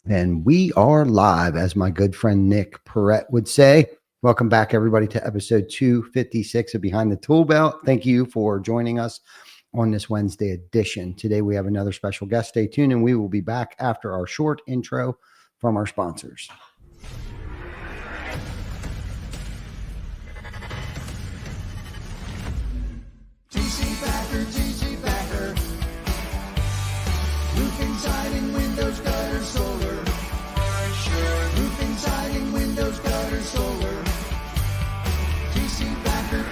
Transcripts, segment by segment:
And we are live, as my good friend Nick Perrette would say. Welcome back, everybody, to episode 256 of Behind the ToolBelt. Thank you for joining us on this Wednesday edition. Today, we have another special guest. Stay tuned, and we will be back after our short intro from our sponsors. TC Backer. Roofing, siding, windows, gutter, solar. Roofing, siding, windows, gutter, solar. TC Backer.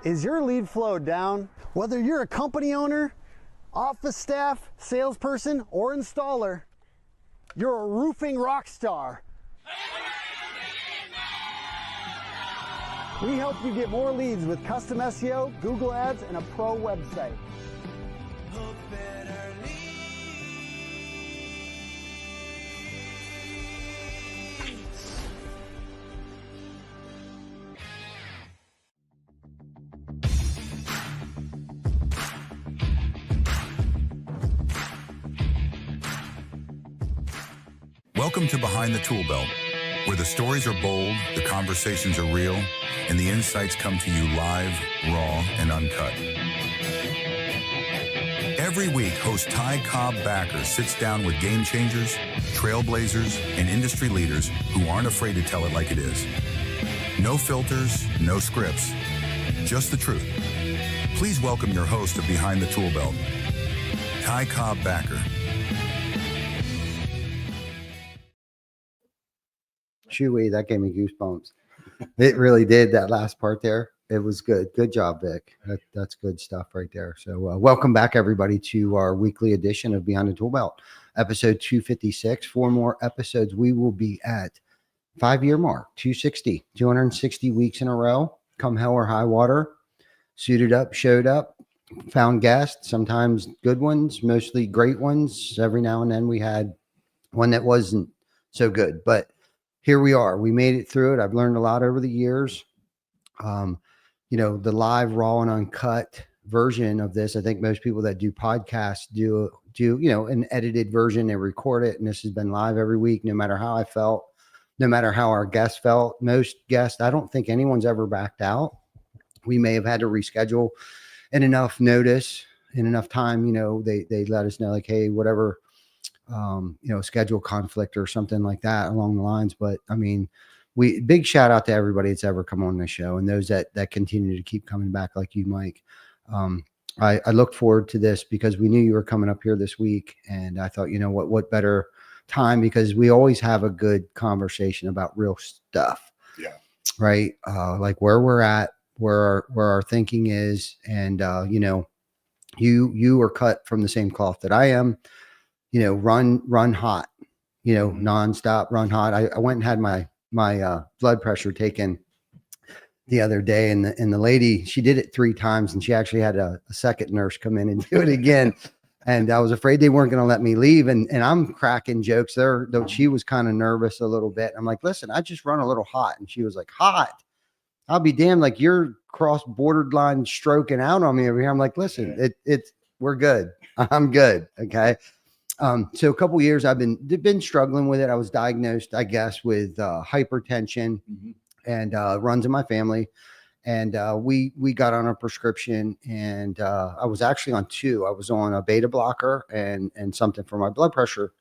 Is your lead flow down? Whether you're a company owner, office staff, salesperson, or installer, you're a roofing rock star. We help you get more leads with custom SEO, Google Ads, and a pro website. Welcome to Behind the Toolbelt, where the stories are bold, the conversations are real, and the insights come to you live, raw, and uncut. Every week, host Cobb Backer sits down with game changers, trailblazers, and industry leaders who aren't afraid to tell it like it is. No filters, no scripts, just the truth. Please welcome your host of Behind the Toolbelt, Cobb Backer. Chewy, that gave me goosebumps. It really did, that last part there. It was good. Good job, Vic. That's good stuff right there. So welcome back, everybody, to our weekly edition of Behind the Toolbelt, episode 256. 4 more episodes. We will be at 5-year mark, 260 weeks in a row, come hell or high water. Suited up, showed up, found guests, sometimes good ones, mostly great ones. Every now and then we had one that wasn't so good, but here we are. We made it through it. I've learned a lot over the years. The live, raw, and uncut version of this, I think most people that do podcasts do an edited version. They record it, and this has been live every week, no matter how I felt, no matter how our guests felt. Most guests, I don't think anyone's ever backed out. We may have had to reschedule in enough notice, in enough time, they let us know, like, hey, whatever, schedule conflict or something like that along the lines. But I mean, big shout out to everybody that's ever come on the show, and those that continue to keep coming back, like you, Mike. I look forward to this because we knew you were coming up here this week, and I thought, what better time, because we always have a good conversation about real stuff. Yeah. Right. Like where we're at, where our thinking is. And, you are cut from the same cloth that I am, run hot, nonstop, run hot. I went and had my blood pressure taken the other day, and the lady, she did it 3 times, and she actually had a second nurse come in and do it again. And I was afraid they weren't going to let me leave. And I'm cracking jokes there, though. She was kind of nervous a little bit. I'm like, listen, I just run a little hot. And she was like, hot? I'll be damned. Like, you're cross borderline stroking out on me over here. I'm like, listen, we're good. I'm good. Okay. So a couple of years I've been struggling with it. I was diagnosed, I guess, with hypertension and runs in my family. And we got on a prescription, and I was actually on 2. I was on a beta blocker and something for my blood pressure.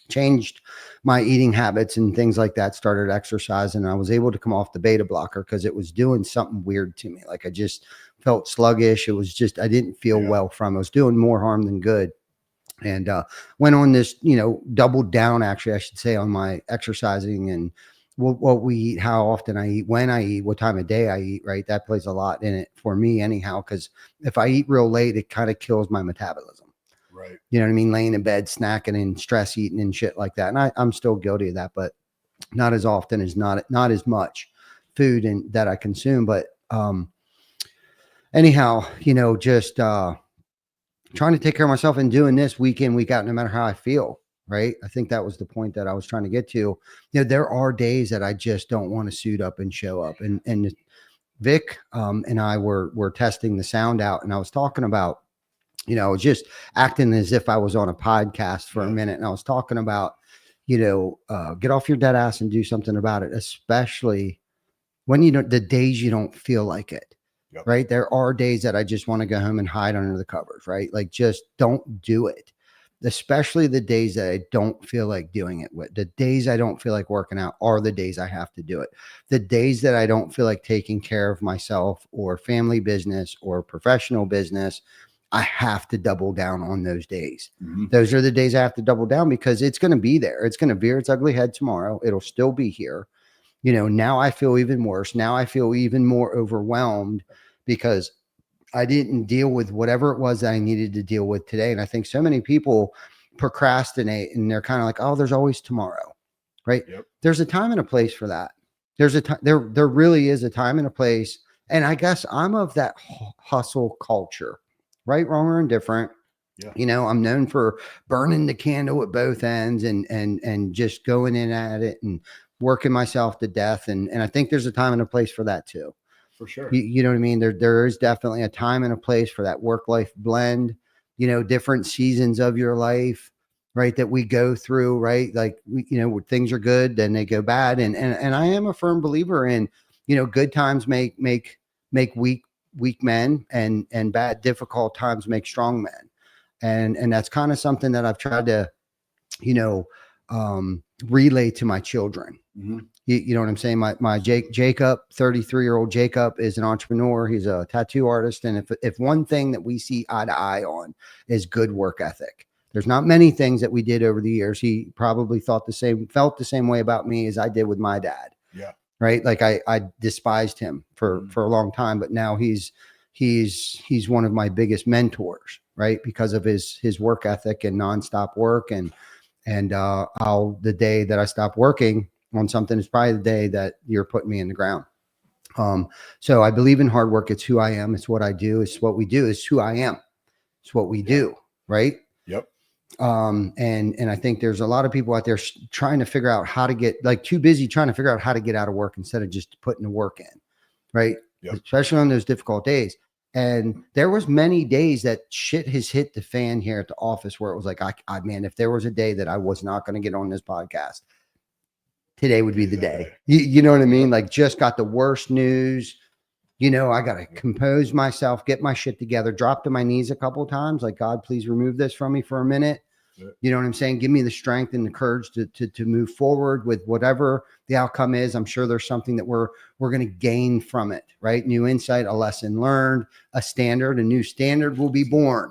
Changed my eating habits and things like that, started exercising. And I was able to come off the beta blocker because it was doing something weird to me. Like, I just felt sluggish. It was just, I didn't feel well from it. I was doing more harm than good. and went on this, doubled down, actually, I should say, on my exercising and what we eat, how often I eat, when I eat, what time of day I eat, right? That plays a lot in it for me anyhow, because if I eat real late, it kind of kills my metabolism. Right. You know what I mean? Laying in bed, snacking and stress eating and shit like that. And I'm still guilty of that, but not as often as not as much food and that I consume. But anyhow, just trying to take care of myself and doing this week in, week out, no matter how I feel. Right. I think that was the point that I was trying to get to. There are days that I just don't want to suit up and show up. And Vic and I were testing the sound out, and I was talking about, I was just acting as if I was on a podcast for a minute. And I was talking about, get off your dead ass and do something about it, especially when, the days you don't feel like it. Yep. Right. There are days that I just want to go home and hide under the covers. Right. Like, just don't do it. Especially the days that I don't feel like doing it. With the days I don't feel like working out are the days I have to do it. The days that I don't feel like taking care of myself or family business or professional business, I have to double down on those days. Mm-hmm. Those are the days I have to double down, because it's going to be there. It's going to veer its ugly head tomorrow. It'll still be here. Now I feel even worse. Now I feel even more overwhelmed because I didn't deal with whatever it was that I needed to deal with today. And I think so many people procrastinate, and they're kind of like, oh, there's always tomorrow, right? Yep. There's a time and a place for that. There's a time, there really is a time and a place. And I guess I'm of that hustle culture, right, wrong, or indifferent. Yeah. I'm known for burning the candle at both ends and just going in at it and working myself to death. And I think there's a time and a place for that too. For sure. You know what I mean? There is definitely a time and a place for that work-life blend, different seasons of your life, right, that we go through, right? Like, when things are good, then they go bad. And I am a firm believer in, good times make weak men, and bad, difficult times make strong men. And that's kind of something that I've tried to, relay to my children. Mm-hmm. You know what I'm saying? My Jacob, 33-year-old Jacob, is an entrepreneur. He's a tattoo artist. And if one thing that we see eye to eye on is good work ethic, there's not many things that we did over the years. He probably felt the same way about me as I did with my dad. Yeah. Right. Like I despised him for a long time, but now he's one of my biggest mentors, right? Because of his work ethic and nonstop work. And the day that I stop working on something is probably the day that you're putting me in the ground. So I believe in hard work. It's who I am. It's what I do. It's what we do. It's who I am. It's what we do. Right. Yep. And I think there's a lot of people out there trying to figure out how to get, like, too busy trying to figure out how to get out of work instead of just putting the work in. Right. Yep. Especially on those difficult days. And there was many days that shit has hit the fan here at the office where it was like, man, if there was a day that I was not going to get on this podcast, today would be the day. You know what I mean? Like, just got the worst news. I got to compose myself, get my shit together, drop to my knees a couple of times. Like, God, please remove this from me for a minute. You know what I'm saying? Give me the strength and the courage to move forward with whatever the outcome is. I'm sure there's something that we're going to gain from it, right? New insight, a lesson learned, a new standard will be born.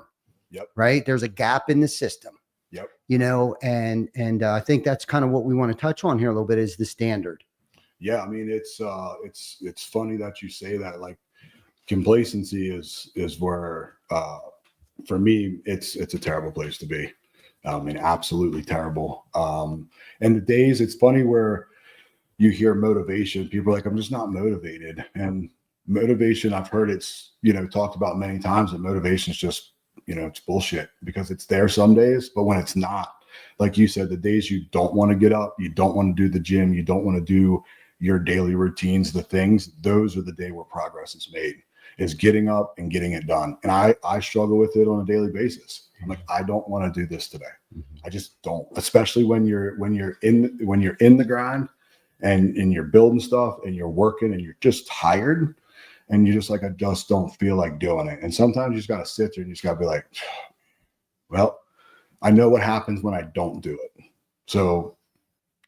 Yep. Right. There's a gap in the system. Yep. And I think that's kind of what we want to touch on here a little bit, is the standard. Yeah. I mean, it's funny that you say that. Like, complacency is where, for me, it's a terrible place to be. I mean, absolutely terrible. And the days, it's funny where you hear motivation, people are like, I'm just not motivated. And motivation, I've heard it's, talked about many times, that motivation is just, it's bullshit, because it's there some days, but when it's not, like you said, the days you don't want to get up, you don't want to do the gym, you don't want to do your daily routines, the things, those are the day where progress is made, is getting up and getting it done. And I struggle with it on a daily basis. I'm like, I don't want to do this today. I just don't, especially when you're in the grind and you're building stuff and you're working and you're just tired and you're just like, I just don't feel like doing it. And sometimes you just got to sit there and you just got to be like, well, I know what happens when I don't do it. So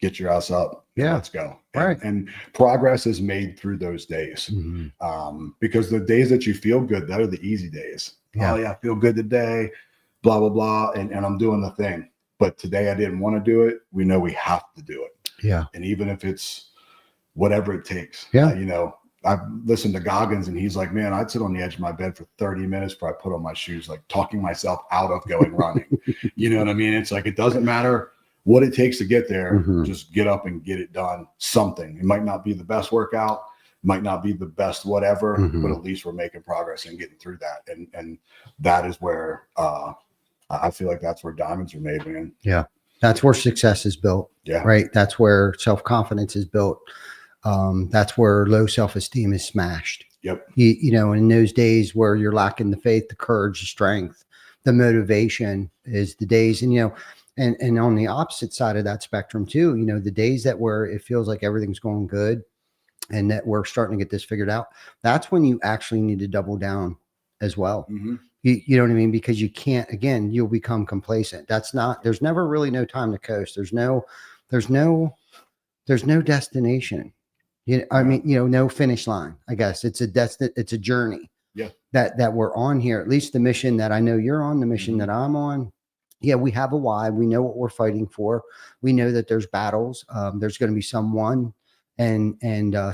get your ass up. Yeah. Let's go. Right. And progress is made through those days. Mm-hmm. Because the days that you feel good, that are the easy days. Yeah. Oh yeah, I feel good today. blah, blah, blah. And I'm doing the thing. But today I didn't want to do it. We know we have to do it. Yeah. And even if it's whatever it takes, Yeah. you know, I've listened to Goggins and he's like, man, I'd sit on the edge of my bed for 30 minutes before I put on my shoes, like talking myself out of going running. You know what I mean? It's like, it doesn't matter what it takes to get there. Mhm. Just get up and get it done. Something. It might not be the best workout, might not be the best whatever, Mhm. but at least we're making progress and getting through that. And that is where I feel like that's where diamonds are made, man. Yeah. That's where success is built. Yeah. Right. That's where self-confidence is built. That's where low self-esteem is smashed. Yep. You know, in those days where you're lacking the faith, the courage, the strength, the motivation is the days. And, you know, and on the opposite side of that spectrum too, you know, the days that where it feels like everything's going good and that we're starting to get this figured out, that's when you actually need to double down as well. Mm-hmm. You know what I mean? Because you can't, again, you'll become complacent. There's never really no time to coast. There's no destination. You know, I mean, you know, no finish line, I guess. It's a journey. Yeah. That we're on here, at least the mission that I know you're on, the mission that I'm on. Yeah, we have a why. We know what we're fighting for. We know that there's battles. There's going to be some won and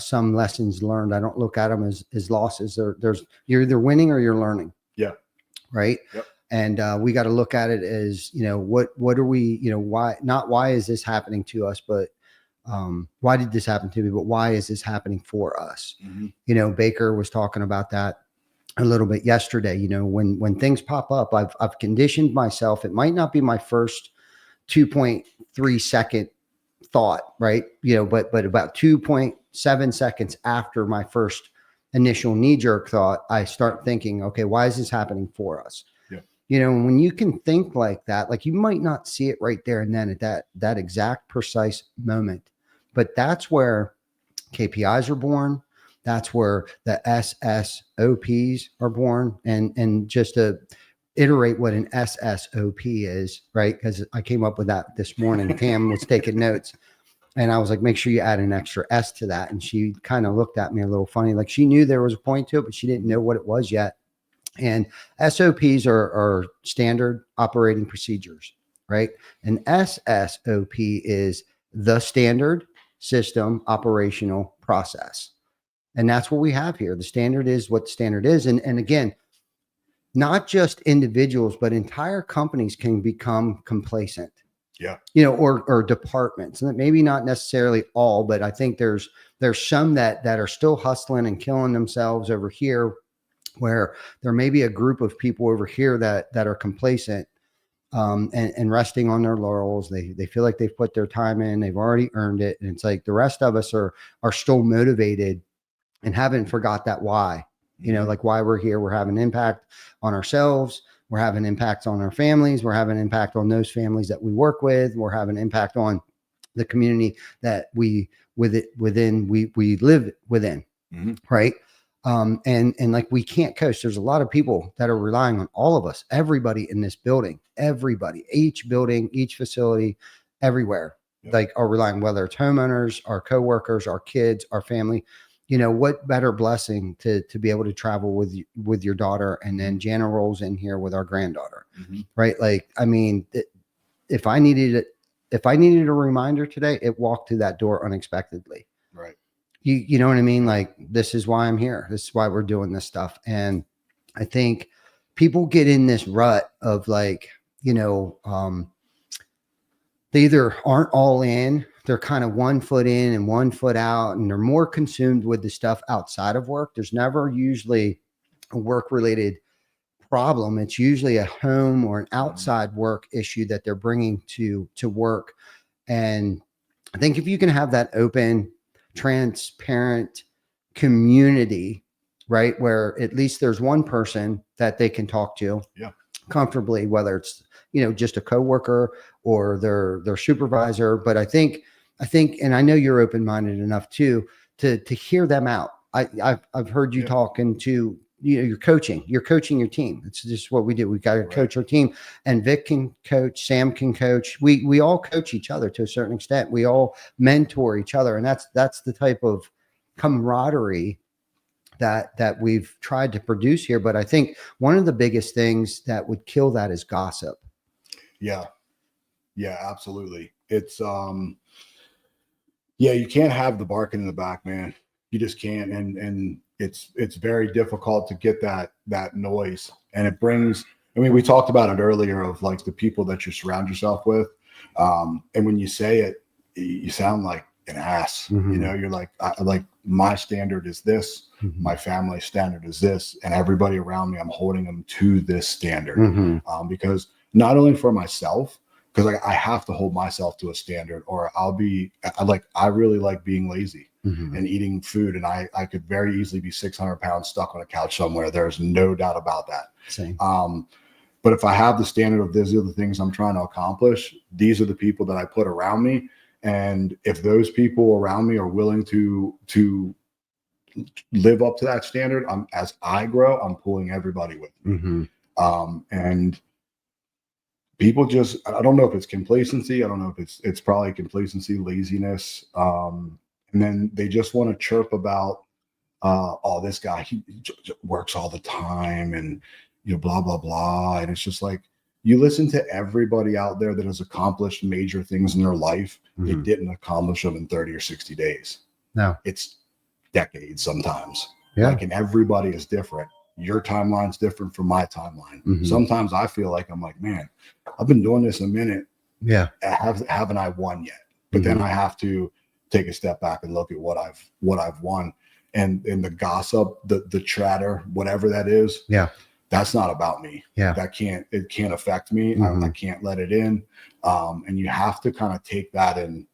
some lessons learned. I don't look at them as losses. You're either winning or you're learning. Yeah. Right. Yep. And we got to look at it as, you know, what are we, you know, why is this happening to us, but why did this happen to me, but why is this happening for us? Mm-hmm. You know, Baker was talking about that a little bit yesterday. You know, when things pop up, I've conditioned myself. It might not be my first 2.3 second thought, right? You know, but about 2.7 seconds after my first initial knee-jerk thought, I start thinking, okay, why is this happening for us? Yeah. You know, when you can think like that, like you might not see it right there and then at that exact precise moment, but that's where KPIs are born. That's where the SSOPs are born. And just to iterate what an SSOP is, right? Because I came up with that this morning. Tam was taking notes. And I was like, make sure you add an extra S to that. And she kind of looked at me a little funny. Like she knew there was a point to it, but she didn't know what it was yet. And SOPs are standard operating procedures, right? An SSOP is the standard system operational process. And that's what we have here. The standard is what the standard is. And again, not just individuals, but entire companies can become complacent. Yeah. You know, or departments, and maybe not necessarily all, but I think there's some that are still hustling and killing themselves over here, where there may be a group of people over here that are complacent and resting on their laurels. They feel like they've put their time in, they've already earned it, and it's like the rest of us are still motivated and haven't forgot that why. You know, like why we're here. We're having impact on ourselves. We're having impact on our families. We're having impact on those families that we work with. We're having impact on the community that we live within. Mm-hmm. Right. And like we can't coast. There's a lot of people that are relying on all of us, everybody in this building, each building, each facility, everywhere, like are relying, whether it's homeowners, our coworkers, our kids, our family. You know, what better blessing to be able to travel with your daughter, and then Jana rolls in here with our granddaughter, right? Like, I mean, if I needed a reminder today, it walked through that door unexpectedly. Right. You know what I mean? Like, this is why I'm here. This is why we're doing this stuff. And I think people get in this rut of like, you know, they either aren't all in, they're kind of 1 foot in and 1 foot out, and they're more consumed with the stuff outside of work. There's never usually a work-related problem. It's usually a home or an outside work issue that they're bringing to work. And I think if you can have that open, transparent community, right, where at least there's one person that they can talk to comfortably, whether it's, you know, just a coworker or their supervisor. But I think, and I know you're open-minded enough too, to hear them out. I've heard you talking to, you know, you're coaching your team. It's just what we do. We've got to coach our team, and Vic can coach, Sam can coach. We all coach each other to a certain extent. We all mentor each other. And that's the type of camaraderie that we've tried to produce here. But I think one of the biggest things that would kill that is gossip. Yeah. Yeah, absolutely. It's yeah, you can't have the barking in the back, man. You just can't. And it's very difficult to get that noise. And it brings, I mean, we talked about it earlier of like the people that you surround yourself with. And when you say it, you sound like an ass. Mhm. You know, you're like, like my standard is this, my family standard is this, and everybody around me, I'm holding them to this standard. Because not only for myself, because I have to hold myself to a standard, or I really like being lazy and eating food, and I could very easily be 600 pounds stuck on a couch somewhere. There's no doubt about that. Same. But if I have the standard of these are the things I'm trying to accomplish, these are the people that I put around me. And if those people around me are willing to live up to that standard, as I grow, I'm pulling everybody with me. And people just, I don't know if it's complacency. I don't know if it's probably complacency, laziness. And then they just want to chirp about, oh, this guy, he works all the time and, you know, blah, blah, blah. And it's just like, you listen to everybody out there that has accomplished major things in their life. They didn't accomplish them in 30 or 60 days. No, it's decades sometimes. Yeah. Like, and everybody is different. Your timeline's different from my timeline. Sometimes I feel like I'm like, man, I've been doing this a minute. Yeah. Haven't I won yet? But then I have to take a step back and look at what I've won. And the gossip, the chatter, whatever that is. Yeah. That's not about me. Yeah. It can't affect me. I can't let it in. And you have to kind of take that and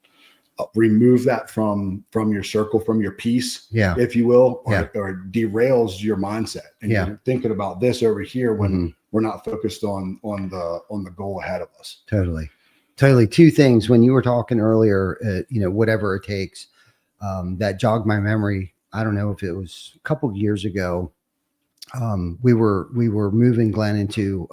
remove that from your circle, from your piece, if you will, or derails your mindset. And you're thinking about this over here when we're not focused on the goal ahead of us. Totally. Two things. When you were talking earlier, you know, whatever it takes, that jogged my memory. I don't know if it was a couple of years ago. We were moving Glenn into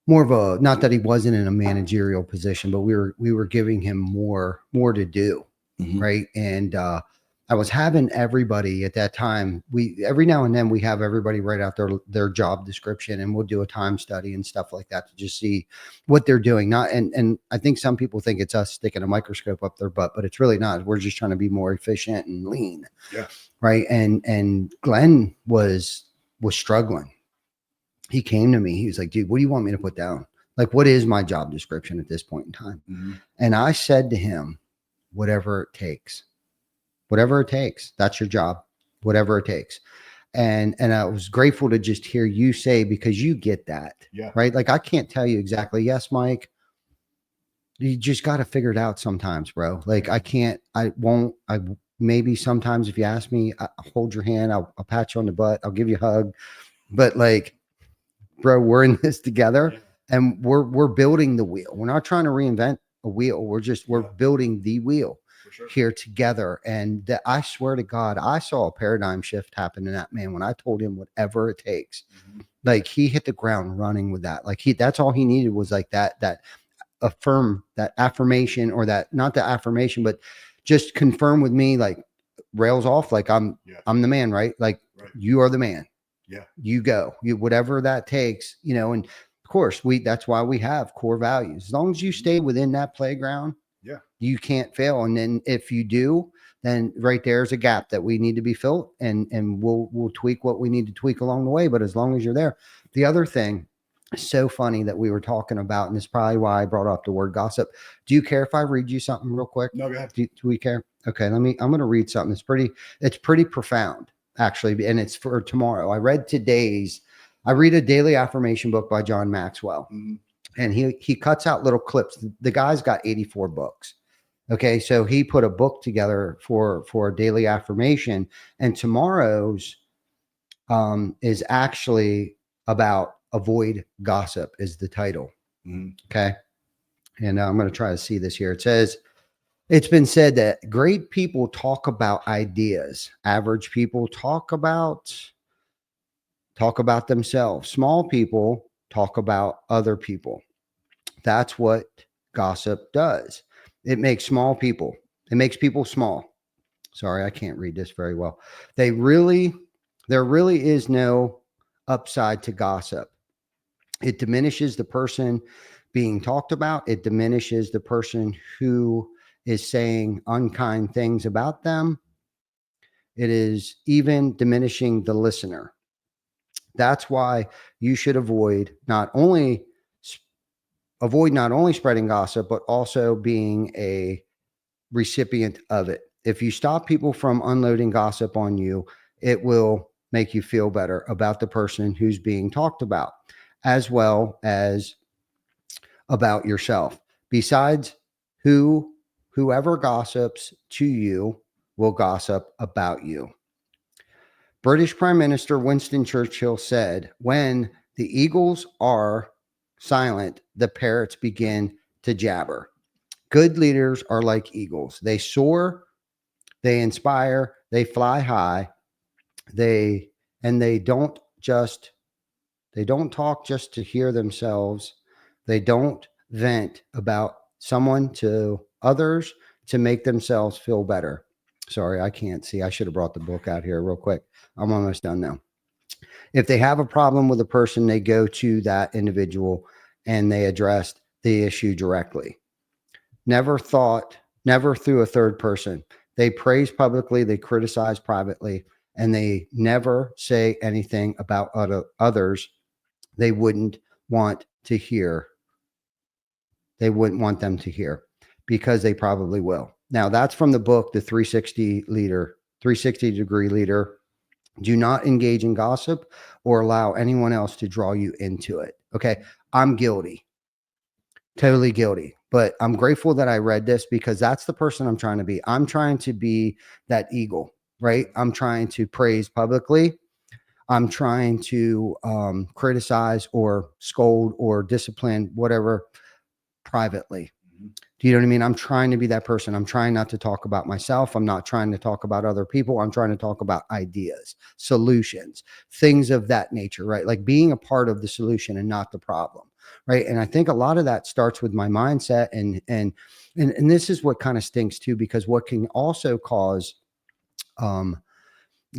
more of a, not that he wasn't in a managerial position, but we were giving him more to do, right? And I was having everybody at that time. Every now and then we have everybody write out their job description, and we'll do a time study and stuff like that to just see what they're doing. And I think some people think it's us sticking a microscope up their butt, but it's really not. We're just trying to be more efficient and lean. Yeah. Right. And Glenn was struggling. He came to me. He was like, dude, what do you want me to put down? Like, what is my job description at this point in time? And I said to him, whatever it takes. Whatever it takes. That's your job. Whatever it takes. And I was grateful to just hear you say, because you get that. Yeah. Right. Like, I can't tell you exactly. Yes, Mike. You just got to figure it out sometimes, bro. Like, maybe sometimes if you ask me, I'll hold your hand, I'll pat you on the butt, I'll give you a hug. But like, bro, we're in this together, and we're building the wheel. We're not trying to reinvent a wheel. We're building the wheel here together. And I swear to God, I saw a paradigm shift happen in that man when I told him whatever it takes. Like, he hit the ground running with that. Like, that's all he needed was like that affirmation, or that, not the affirmation, but just confirm with me, like, rails off, like I'm the man, right? Like, you are the man. Yeah. You go, whatever that takes, you know. And of course that's why we have core values. As long as you stay within that playground, you can't fail. And then if you do, then right there's a gap that we need to be filled, and we'll tweak what we need to tweak along the way. But as long as you're there. The other thing, so funny that we were talking about, and it's probably why I brought up the word gossip. Do you care if I read you something real quick? No, go ahead. Do we care? Okay, I'm going to read something. It's pretty profound, actually, and it's for tomorrow. I read a daily affirmation book by John Maxwell, and he cuts out little clips. The guy's got 84 books. Okay, so he put a book together for a daily affirmation, and tomorrow's is actually about avoid gossip is the title. Okay. And I'm going to try to see this here. It says, it's been said that great people talk about ideas. Average people talk about themselves. Small people talk about other people. That's what gossip does. It makes people small. Sorry, I can't read this very well. There really is no upside to gossip. It diminishes the person being talked about. It diminishes the person who is saying unkind things about them. It is even diminishing the listener. That's why you should avoid not only spreading gossip, but also being a recipient of it. If you stop people from unloading gossip on you, it will make you feel better about the person who's being talked about, as well as about yourself. Besides, whoever gossips to you will gossip about you. British Prime Minister Winston Churchill said, "When the eagles are silent, the parrots begin to jabber." Good leaders are like eagles. They soar, they inspire, they fly high. They don't talk just to hear themselves. They don't vent about someone to others to make themselves feel better. Sorry, I can't see. I should have brought the book out here real quick. I'm almost done now. If they have a problem with a person, they go to that individual and they address the issue directly. Never through a third person. They praise publicly, they criticize privately, and they never say anything about others they wouldn't want to hear. They wouldn't want them to hear, because they probably will. Now, that's from the book, The 360 Degree Leader. Do not engage in gossip or allow anyone else to draw you into it. Okay. I'm guilty. Totally guilty. But I'm grateful that I read this, because that's the person I'm trying to be. I'm trying to be that eagle, right? I'm trying to praise publicly. I'm trying to criticize or scold or discipline, whatever, privately. Do you know what I mean? I'm trying to be that person. I'm trying not to talk about myself. I'm not trying to talk about other people. I'm trying to talk about ideas, solutions, things of that nature, right? Like being a part of the solution and not the problem, right? And I think a lot of that starts with my mindset. And this is what kind of stinks too, because what can also cause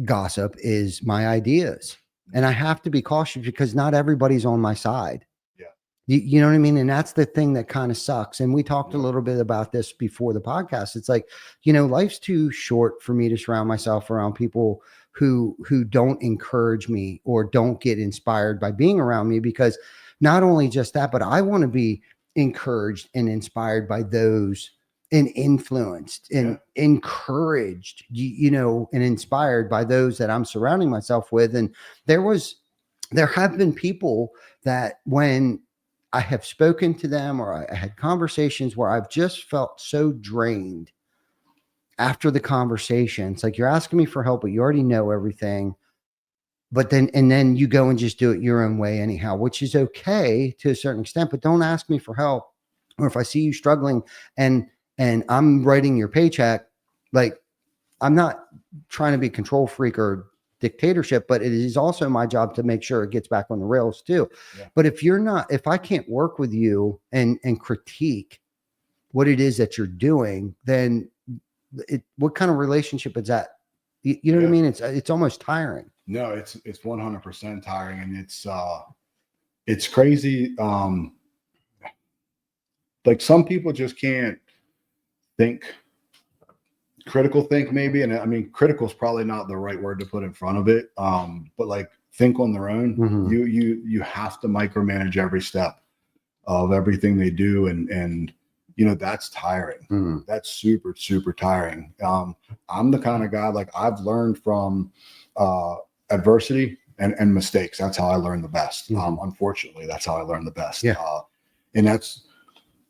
gossip is my ideas. And I have to be cautious, because not everybody's on my side. You know what I mean? And that's the thing that kind of sucks. And we talked a little bit about this before the podcast. It's like, life's too short for me to surround myself around people who don't encourage me or don't get inspired by being around me, because not only just that, but I want to be encouraged and inspired by those, and influenced and encouraged, and inspired by those that I'm surrounding myself with. And there have been people that when I have spoken to them, or I had conversations where I've just felt so drained after the conversation. It's like, you're asking me for help, but you already know everything. But then you go and just do it your own way anyhow, which is okay to a certain extent, but don't ask me for help. Or if I see you struggling and I'm writing your paycheck, like, I'm not trying to be a control freak or dictatorship, but it is also my job to make sure it gets back on the rails too. Yeah. But if I can't work with you and critique what it is that you're doing, then what kind of relationship is that? You know what I mean? It's almost tiring. No, it's 100% tiring, and it's crazy. Like, some people just can't critical think maybe. And I mean, critical is probably not the right word to put in front of it. But like, think on their own. Mm-hmm. You have to micromanage every step of everything they do. And that's tiring. Mm-hmm. That's super, super tiring. I'm the kind of guy, like, I've learned from adversity and mistakes. That's how I learn the best. Mm-hmm. Unfortunately, that's how I learn the best. Yeah. And that's,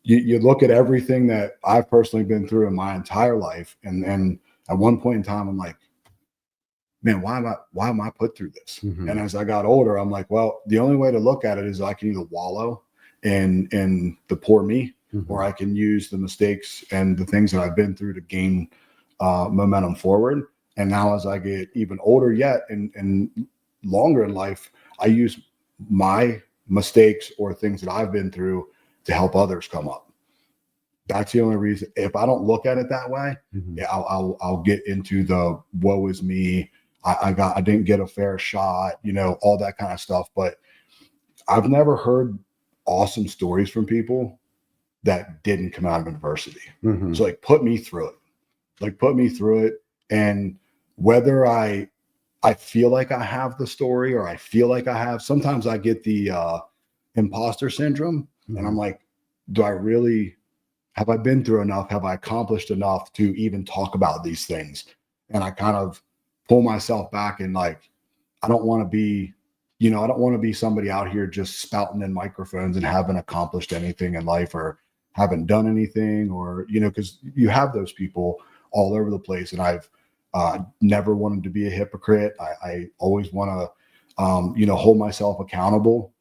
you look at everything that I've personally been through in my entire life. And at one point in time, I'm like, man, why am I put through this? Mm-hmm. And as I got older, I'm like, well, the only way to look at it is I can either wallow in the poor me, mm-hmm. or I can use the mistakes and the things that I've been through to gain momentum forward. And now, as I get even older yet and longer in life, I use my mistakes or things that I've been through to help others come up. That's the only reason. If I don't look at it that way, Mhm. yeah, I'll get into the woe is me. I didn't get a fair shot, all that kind of stuff. But I've never heard awesome stories from people that didn't come out of adversity. Mhm. So like put me through it. Like put me through it. And whether I feel like I have the story or I feel like I have, sometimes I get the imposter syndrome. And I'm like, do I really have I been through enough? Have I accomplished enough to even talk about these things? And I kind of pull myself back and like, I don't want to be, I don't want to be somebody out here just spouting in microphones and haven't accomplished anything in life or haven't done anything or, because you have those people all over the place. And I've never wanted to be a hypocrite. I always want to, hold myself accountable.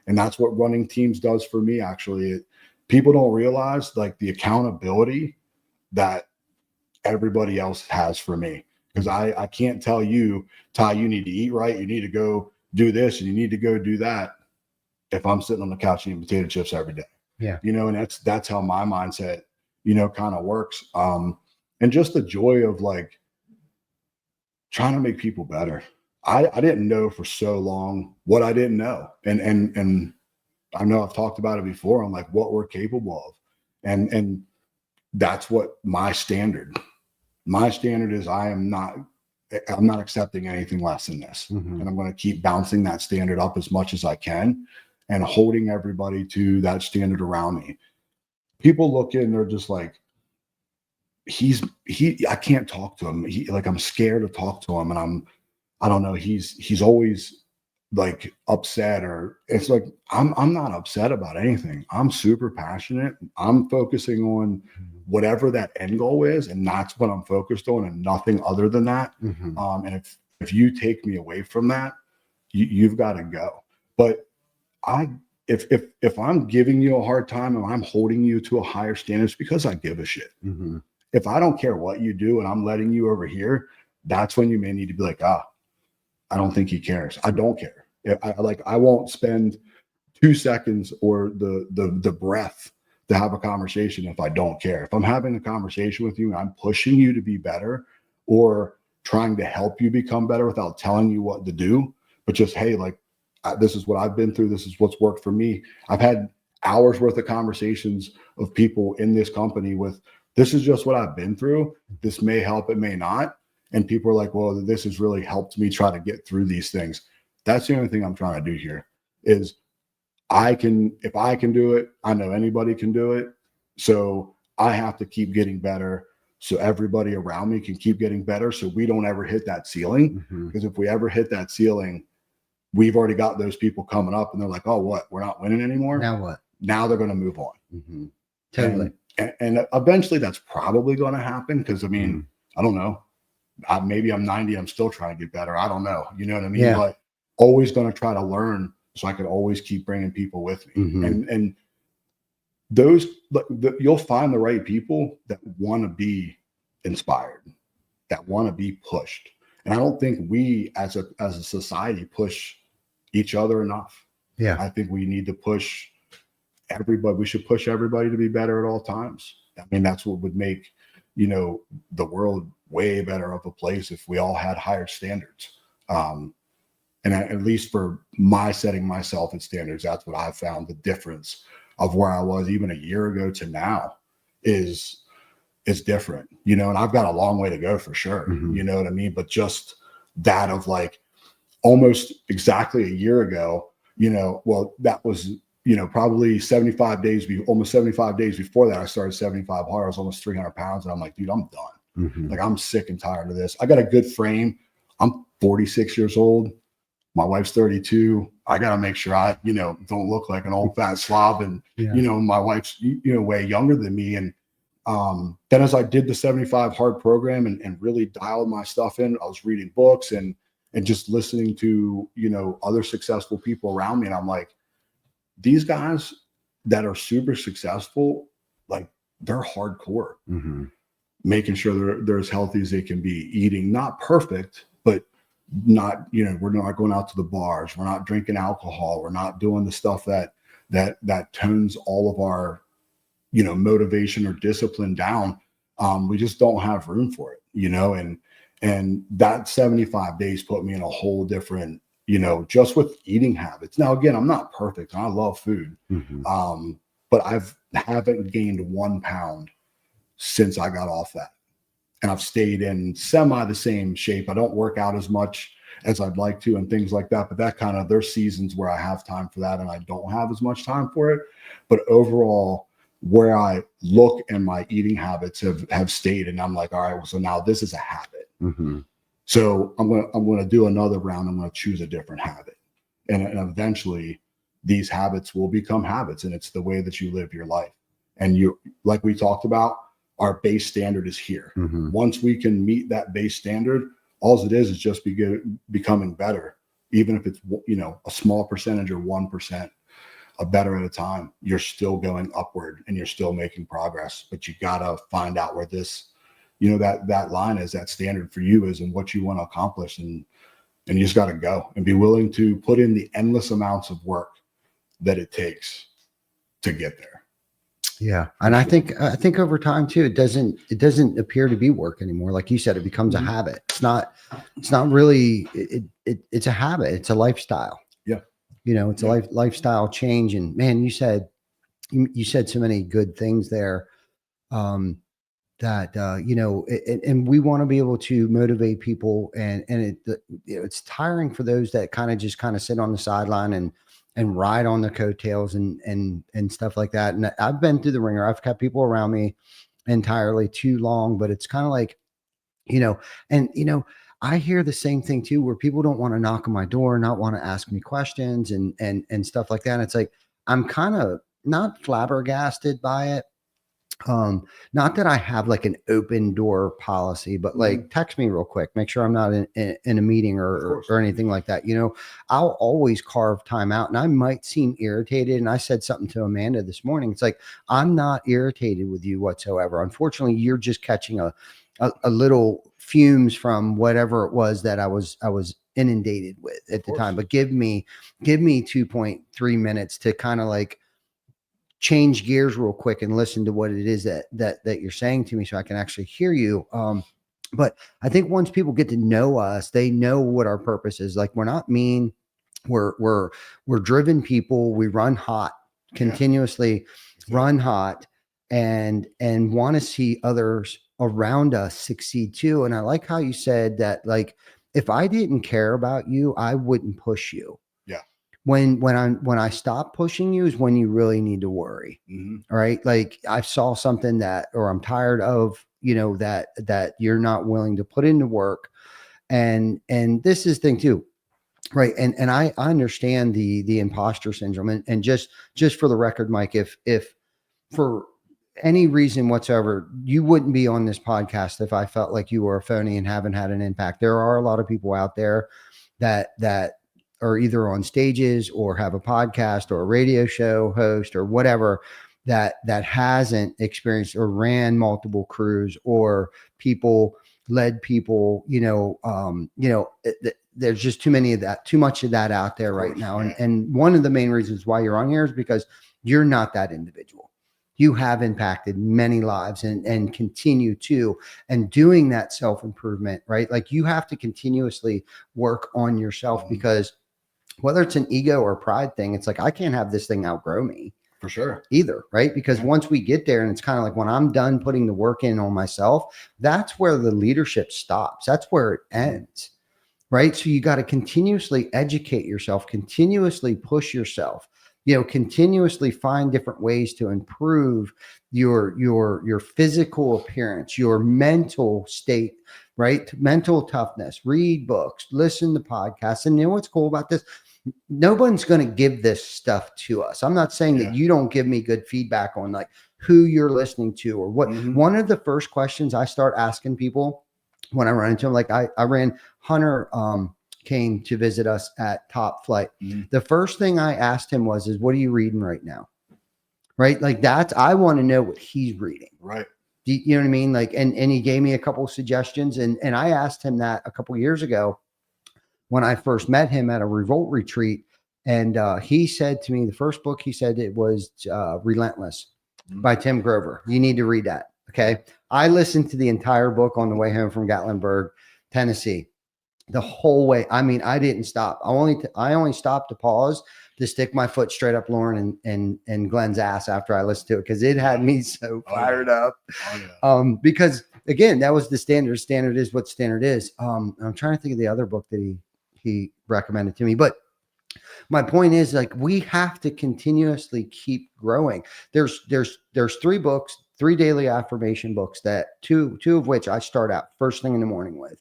And that's what running teams does for me, actually. People don't realize like the accountability that everybody else has for me. Because I can't tell you, Ty, you need to eat right. You need to go do this and you need to go do that if I'm sitting on the couch eating potato chips every day. Yeah. And that's how my mindset, kind of works. And just the joy of like trying to make people better. I didn't know for so long what I didn't know. And I know I've talked about it before on like what we're capable of. And that's what my standard is. I'm not accepting anything less than this. Mhm. And I'm going to keep bouncing that standard up as much as I can and holding everybody to that standard around me. People look in, they're just like, I can't talk to him. I'm scared to talk to him. And I don't know. He's always like upset, or it's like, I'm not upset about anything. I'm super passionate. I'm focusing on whatever that end goal is. And that's what I'm focused on and nothing other than that. Mhm. And if you take me away from that, you've got to go. But if I'm giving you a hard time and I'm holding you to a higher standard, it's because I give a shit. Mhm. If I don't care what you do and I'm letting you over here, that's when you may need to be like, I don't think he cares. I don't care. I won't spend 2 seconds or the breath to have a conversation if I don't care. If I'm having a conversation with you and I'm pushing you to be better or trying to help you become better without telling you what to do, but just, hey, like, this is what I've been through. This is what's worked for me. I've had hours worth of conversations of people in this company with, this is just what I've been through. This may help, it may not. And people are like, well, this has really helped me try to get through these things. That's the only thing I'm trying to do here is if I can do it, I know anybody can do it. So I have to keep getting better so everybody around me can keep getting better so we don't ever hit that ceiling. Mhm. Because if we ever hit that ceiling, we've already got those people coming up and they're like, oh, what? We're not winning anymore. Now what? Now they're going to move on. Mhm. Totally. And eventually that's probably going to happen. Because I mean, I don't know. Maybe I'm 90. I'm still trying to get better. I don't know. You know what I mean? Yeah. But always going to try to learn so I can always keep bringing people with me. Mhm. And those, you'll find the right people that want to be inspired, that want to be pushed. And I don't think we as a society push each other enough. Yeah. I think we need to push everybody. We should push everybody to be better at all times. I mean, that's what would make, the world way better of a place if we all had higher standards. And at least for my setting myself at standards, that's what I've found. The difference of where I was even a year ago to now is different, and I've got a long way to go for sure. Mhm. You know what I mean? But just that of like almost exactly a year ago, well, that was, probably 75 days, almost 75 days before that, I started 75 hard. I was almost 300 pounds. And I'm like, dude, I'm done. Mhm. Like, I'm sick and tired of this. I got a good frame. I'm 46 years old. My wife's 32. I got to make sure I, don't look like an old fat slob. And, Yeah. my wife's, way younger than me. And then as I did the 75 hard program and really dialed my stuff in, I was reading books and just listening to, other successful people around me. And I'm like, these guys that are super successful, like, they're hardcore, Mhm. making sure they're as healthy as they can be, eating not perfect, but not, we're not going out to the bars, we're not drinking alcohol, we're not doing the stuff that tones all of our motivation or discipline down, we just don't have room for it, and that 75 days put me in a whole different, just with eating habits. Now, again, I'm not perfect and I love food. But haven't gained 1 pound since I got off that. And I've stayed in semi the same shape. I don't work out as much as I'd like to and things like that. But there's seasons where I have time for that and I don't have as much time for it. But overall, where I look and my eating habits have stayed, and I'm like, all right, well, so now this is a habit. So I'm gonna do another round. I'm gonna choose a different habit, and eventually these habits will become habits, and it's the way that you live your life. And like we talked about, our base standard is here. Once we can meet that base standard, all it is just becoming better. Even if it's, a small percentage or 1% a better at a time, you're still going upward and you're still making progress. But you got to find out where this, that line is, that standard for you is, and what you want to accomplish. And you just got to go and be willing to put in the endless amounts of work that it takes to get there. Yeah. And I think over time too, it doesn't appear to be work anymore. Like you said, it becomes a habit. It's not really, it's a habit. It's a lifestyle. Yeah. It's a lifestyle change. And man, you said so many good things there. That and we want to be able to motivate people, and it's tiring for those that kind of sit on the sideline and ride on the coattails and stuff like that. And I've been through the ringer. I've kept people around me entirely too long, but it's kind of like, I hear the same thing too, where people don't want to knock on my door, not want to ask me questions and stuff like that. And it's like, I'm kind of not flabbergasted by it. Not that I have like an open door policy, but like text me real quick, make sure I'm not in a meeting or anything like that. I'll always carve time out, and I might seem irritated. And I said something to Amanda this morning. It's like, I'm not irritated with you whatsoever. Unfortunately, you're just catching a little fumes from whatever it was that I was inundated with at the time. But give me 2.3 minutes to kind of like change gears real quick and listen to what it is that you're saying to me, so I can actually hear you. But I think once people get to know us, they know what our purpose is. Like, we're not mean. We're driven people. We run hot, continuously run hot, and want to see others around us succeed too. And I like how you said that, like, if I didn't care about you, I wouldn't push you. When I stop pushing you is when you really need to worry. All right. Like, I saw something or I'm tired of, that you're not willing to put into work. And this is thing too. Right. And I understand the imposter syndrome, and just for the record, Mike, if for any reason whatsoever, you wouldn't be on this podcast if I felt like you were a phony and haven't had an impact. There are a lot of people out there that are either on stages or have a podcast or a radio show host or whatever that hasn't experienced or ran multiple crews or led people, there's just too much of that out there right now. And one of the main reasons why you're on here is because you're not that individual. You have impacted many lives and continue to, and doing that self-improvement, right? Like, you have to continuously work on yourself, because whether it's an ego or pride thing, it's like, I can't have this thing outgrow me. For sure. Either, right? Because once we get there, and it's kind of like, when I'm done putting the work in on myself, that's where the leadership stops. That's where it ends, right? So you got to continuously educate yourself, continuously push yourself, continuously find different ways to improve your physical appearance, your mental state, right? Mental toughness, read books, listen to podcasts. And what's cool about this? No one's going to give this stuff to us. I'm not saying that you don't give me good feedback on like who you're listening to or what. One of the first questions I start asking people when I run into them, like I ran Hunter, came to visit us at Top Flight. The first thing I asked him was, what are you reading right now? Right? Like, I want to know what he's reading. Right. You know what I mean? Like, and he gave me a couple of suggestions, and I asked him that a couple of years ago when I first met him at a Revolt retreat. And he said to me, the first book, he said it was Relentless. by Tim Grover. You need to read that. Okay. I listened to the entire book on the way home from Gatlinburg, Tennessee, the whole way. I mean, I didn't stop. I only stopped to pause to stick my foot straight up Lauren and Glenn's ass after I listened to it, because it had me so fired up. Because again, that was the standard. Standard is what standard is. I'm trying to think of the other book that he recommended to me, but my point is, like, we have to continuously keep growing. There's 3 books, 3 daily affirmation books, that two of which I start out first thing in the morning with.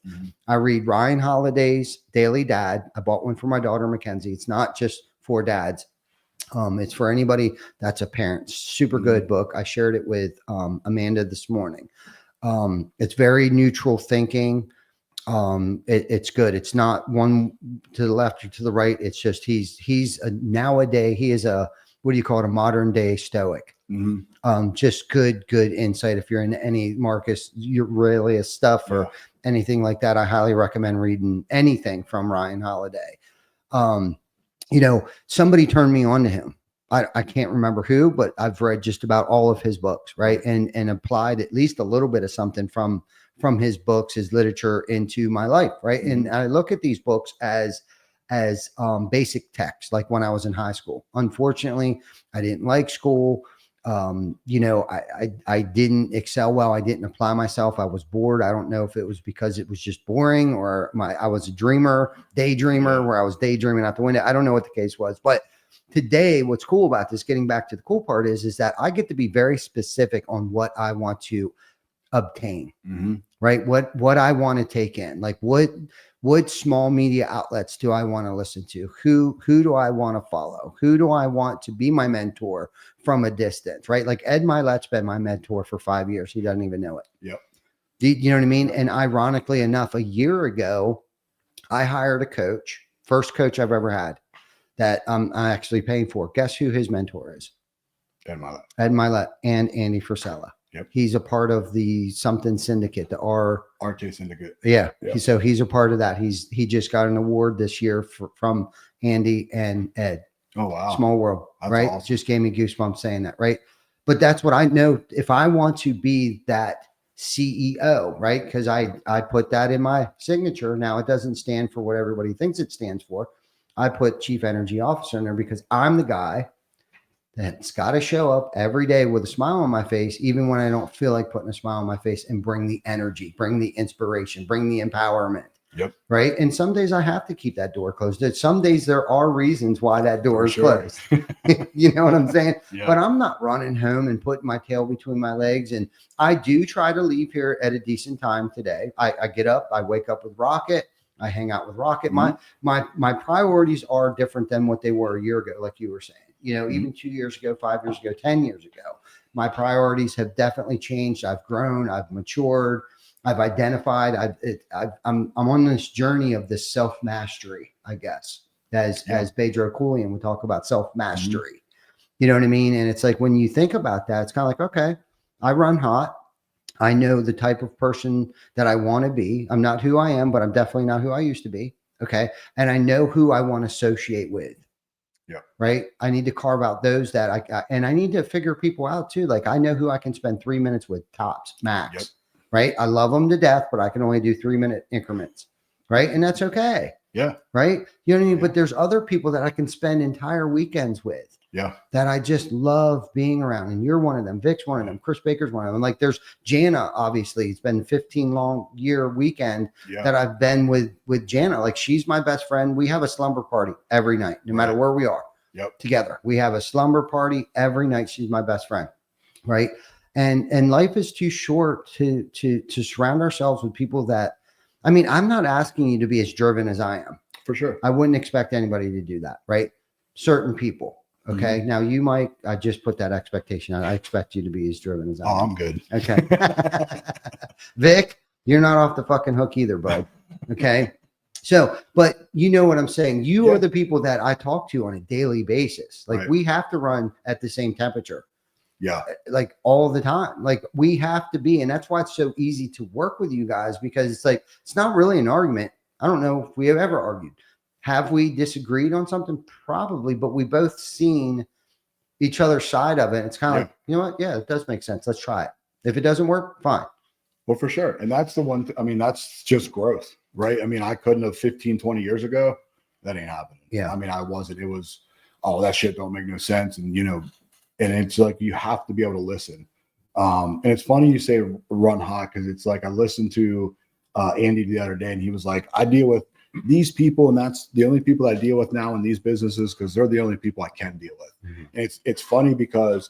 I read Ryan Holiday's Daily Dad. I bought one for my daughter Mackenzie. It's not just for dads. It's for anybody that's a parent. Super good book. I shared it with Amanda this morning. It's very neutral thinking. It's good. It's not one to the left or to the right. It's just he's a nowadays, he is a, what do you call it, a modern day stoic. Just good insight. If you're in any Marcus Aurelius stuff or anything like that, I highly recommend reading anything from Ryan Holiday. Somebody turned me on to him. I can't remember who, but I've read just about all of his books, right? And applied at least a little bit of something from his books, his literature into my life, right? And I look at these books as basic text, like when I was in high school. Unfortunately, I didn't like school. I didn't excel well. I didn't apply myself. I was bored. I don't know if it was because it was just boring, or I was a daydreamer, where I was daydreaming out the window. I don't know what the case was, but today, what's cool about this, getting back to the cool part, is that I get to be very specific on what I want to obtain, right? What I want to take in, like what small media outlets do I want to listen to? Who do I want to follow? Who do I want to be my mentor from a distance, right? Like Ed Milet's been my mentor for 5 years. He doesn't even know it. Yep. You know what I mean? And ironically enough, a year ago, I hired a coach, first coach I've ever had, that I'm actually paying for. Guess who his mentor is? Ed Milet and Andy Frisella. Yep. He's a part of the something syndicate, the RK syndicate. Yeah. Yep. So he's a part of that. He just got an award this year from Andy and Ed. Oh, wow. Small world. That's right. Awesome. Just gave me goosebumps saying that. Right. But that's what I know. If I want to be that CEO, right? Because I put that in my signature. Now it doesn't stand for what everybody thinks it stands for. I put Chief Energy Officer in there because I'm the guy that's got to show up every day with a smile on my face, even when I don't feel like putting a smile on my face, and bring the energy, bring the inspiration, bring the empowerment. Yep. Right. And some days I have to keep that door closed. Some days there are reasons why that door is closed. You know what I'm saying? Yeah. But I'm not running home and putting my tail between my legs. And I do try to leave here at a decent time today. I get up, I wake up with Rocket. I hang out with Rocket. My priorities are different than what they were a year ago, like you were saying. Even 2 years ago, 5 years ago, 10 years ago, my priorities have definitely changed. I've grown. I've matured. I've identified. I'm on this journey of this self mastery, I guess, as Pedro Koulian would talk about self mastery. You know what I mean? And it's like, when you think about that, it's kind of like, okay, I run hot. I know the type of person that I want to be. I'm not who I am, but I'm definitely not who I used to be. Okay. And I know who I want to associate with. Yeah. Right. I need to carve out those that and I need to figure people out too. Like, I know who I can spend 3 minutes with tops max. Yep. Right. I love them to death, but I can only do 3-minute increments. Right. And that's okay. Yeah. Right. You know what I mean? Yeah. But there's other people that I can spend entire weekends with. Yeah. That I just love being around. And you're one of them. Vic's one of them. Chris Baker's one of them. Like, there's Jana, obviously. It's been 15 long year weekend that I've been with Jana. Like, she's my best friend. We have a slumber party every night, no matter where we are. Yep. Together. We have a slumber party every night. She's my best friend. Right. And life is too short to surround ourselves with people that, I mean, I'm not asking you to be as driven as I am. For sure. I wouldn't expect anybody to do that. Right. Certain people. Okay. Now you might, I just put that expectation out. I expect you to be as driven as I am. Oh, I'm good. Okay. Vic, you're not off the fucking hook either, bud. Okay. So, but you know what I'm saying? You are the people that I talk to on a daily basis. Like, we have to run at the same temperature. Yeah. Like, all the time. Like, we have to be, and that's why it's so easy to work with you guys, because it's like, it's not really an argument. I don't know if we have ever argued. Have we disagreed on something? Probably, but we both seen each other's side of it. It's kind of Yeah. like, you know what? Yeah, it does make sense. Let's try it. If it doesn't work, fine. Well, for sure. And that's the one, I mean, that's just growth, right? I mean, I couldn't have 15, 20 years ago. That ain't happening. Yeah. I mean, I wasn't, it was, oh, that shit don't make no sense. And, you know, and it's like, you have to be able to listen. And it's funny you say run hot, because it's like, I listened to Andy the other day, and he was like, I deal with these people, and that's the only people I deal with now in these businesses, because they're the only people I can deal with. Mm-hmm. And it's funny because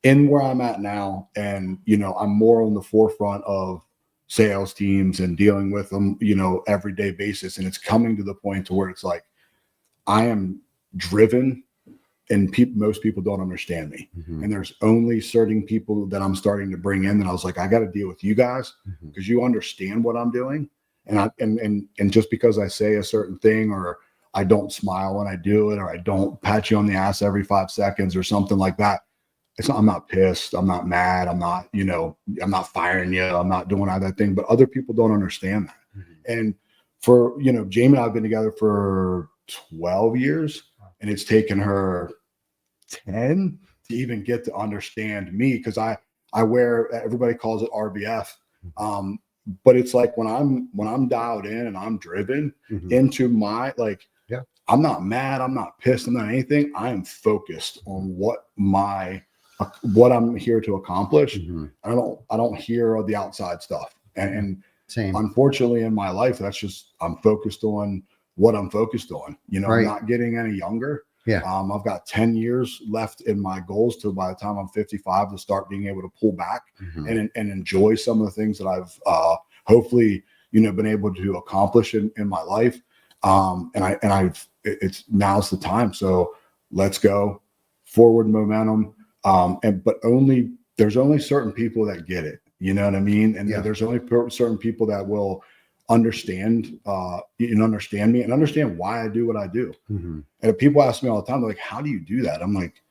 in where I'm at now, and, you know, I'm more on the forefront of sales teams and dealing with them, you know, everyday basis. And it's coming to the point to where it's like, I am driven, and most people don't understand me. Mm-hmm. And there's only certain people that I'm starting to bring in. And I was like, I got to deal with you guys, because you understand what I'm doing. And and just because I say a certain thing, or I don't smile when I do it, or I don't pat you on the ass every 5 seconds or something like that, it's not, I'm not pissed. I'm not mad. I'm not, you know, I'm not firing you. I'm not doing all that thing, but other people don't understand that. And for, you know, Jamie and I have been together for 12 years, and it's taken her 10 to even get to understand me. Cause I wear, everybody calls it RBF. But it's like when I'm dialed in and I'm driven into my, like, yeah, I'm not mad. I'm not pissed. I'm not anything. I am focused on what I'm here to accomplish. I don't hear the outside stuff. And same. Unfortunately in my life, that's just, I'm focused on what I'm focused on. You know, Right. I'm not getting any younger. Yeah. I've got 10 years left in my goals to, by the time I'm 55, to start being able to pull back and enjoy some of the things that I've hopefully, you know, been able to accomplish in my life. It's now's the time. So let's go forward momentum. But there's only certain people that get it, you know what I mean? And there's only certain people that will understand understand me and understand why I do what I do. And if people ask me all the time, they're like, how do you do that? I'm like,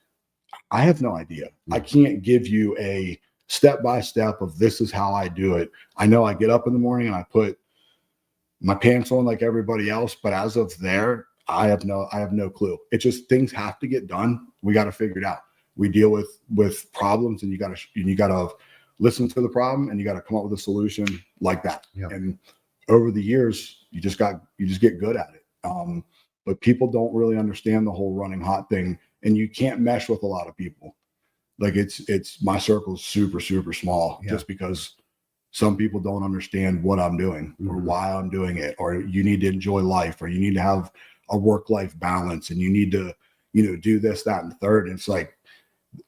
I have no idea. I can't give you a step-by-step of this is how I do it. I know I get up in the morning and I put my pants on like everybody else, but as of there, I have no clue. It's just, things have to get done. We got to figure it out. We deal with problems, and you got to listen to the problem, and you got to come up with a solution like that. Yeah. And over the years, you just get good at it. But people don't really understand the whole running hot thing, and you can't mesh with a lot of people. Like it's my circle is super, super small, just because some people don't understand what I'm doing or why I'm doing it, or you need to enjoy life, or you need to have a work-life balance, and you need to, you know, do this, that, and the third. And it's like,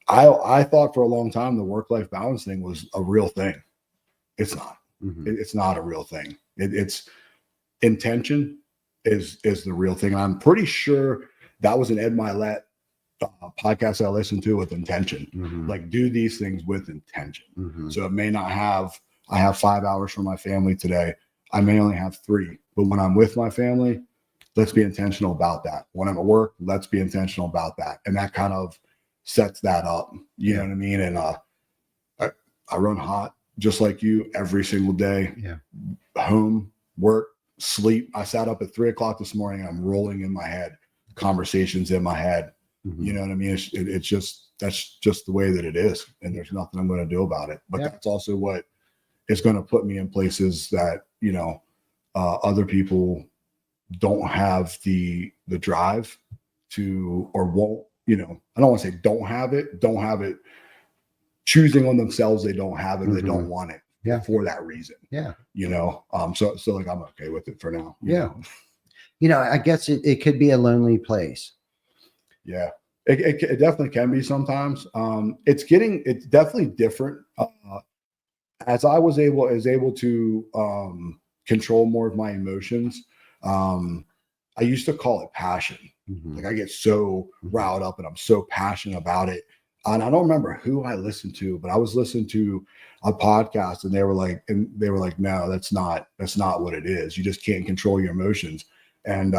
I thought for a long time the work-life balance thing was a real thing. It's not. It's not a real thing. It's intention is the real thing. And I'm pretty sure that was an Ed Milet podcast I listened to, with intention. Like, do these things with intention. So it may not have, I have 5 hours for my family today. I may only have 3, but when I'm with my family, let's be intentional about that. When I'm at work, let's be intentional about that. And that kind of sets that up. You know what I mean? And I run hot just like you every single day. Yeah. Home, work, sleep. I sat up at 3 o'clock this morning, and I'm rolling in my head, conversations in my head. You know what I mean? It's just, that's just the way that it is. And there's nothing I'm going to do about it. But that's also what is going to put me in places that, you know, other people don't have the drive to, or won't, you know, I don't want to say don't have it, choosing on themselves. They don't have it. Or they don't want it for that reason. Yeah. You know, so like, I'm okay with it for now. You know? You know, I guess it could be a lonely place. Yeah, it definitely can be sometimes. It's definitely different. As I was able to control more of my emotions, I used to call it passion. Like, I get so riled up and I'm so passionate about it. And I don't remember who I listened to, but I was listening to a podcast, and they were like, no, that's not what it is. You just can't control your emotions. And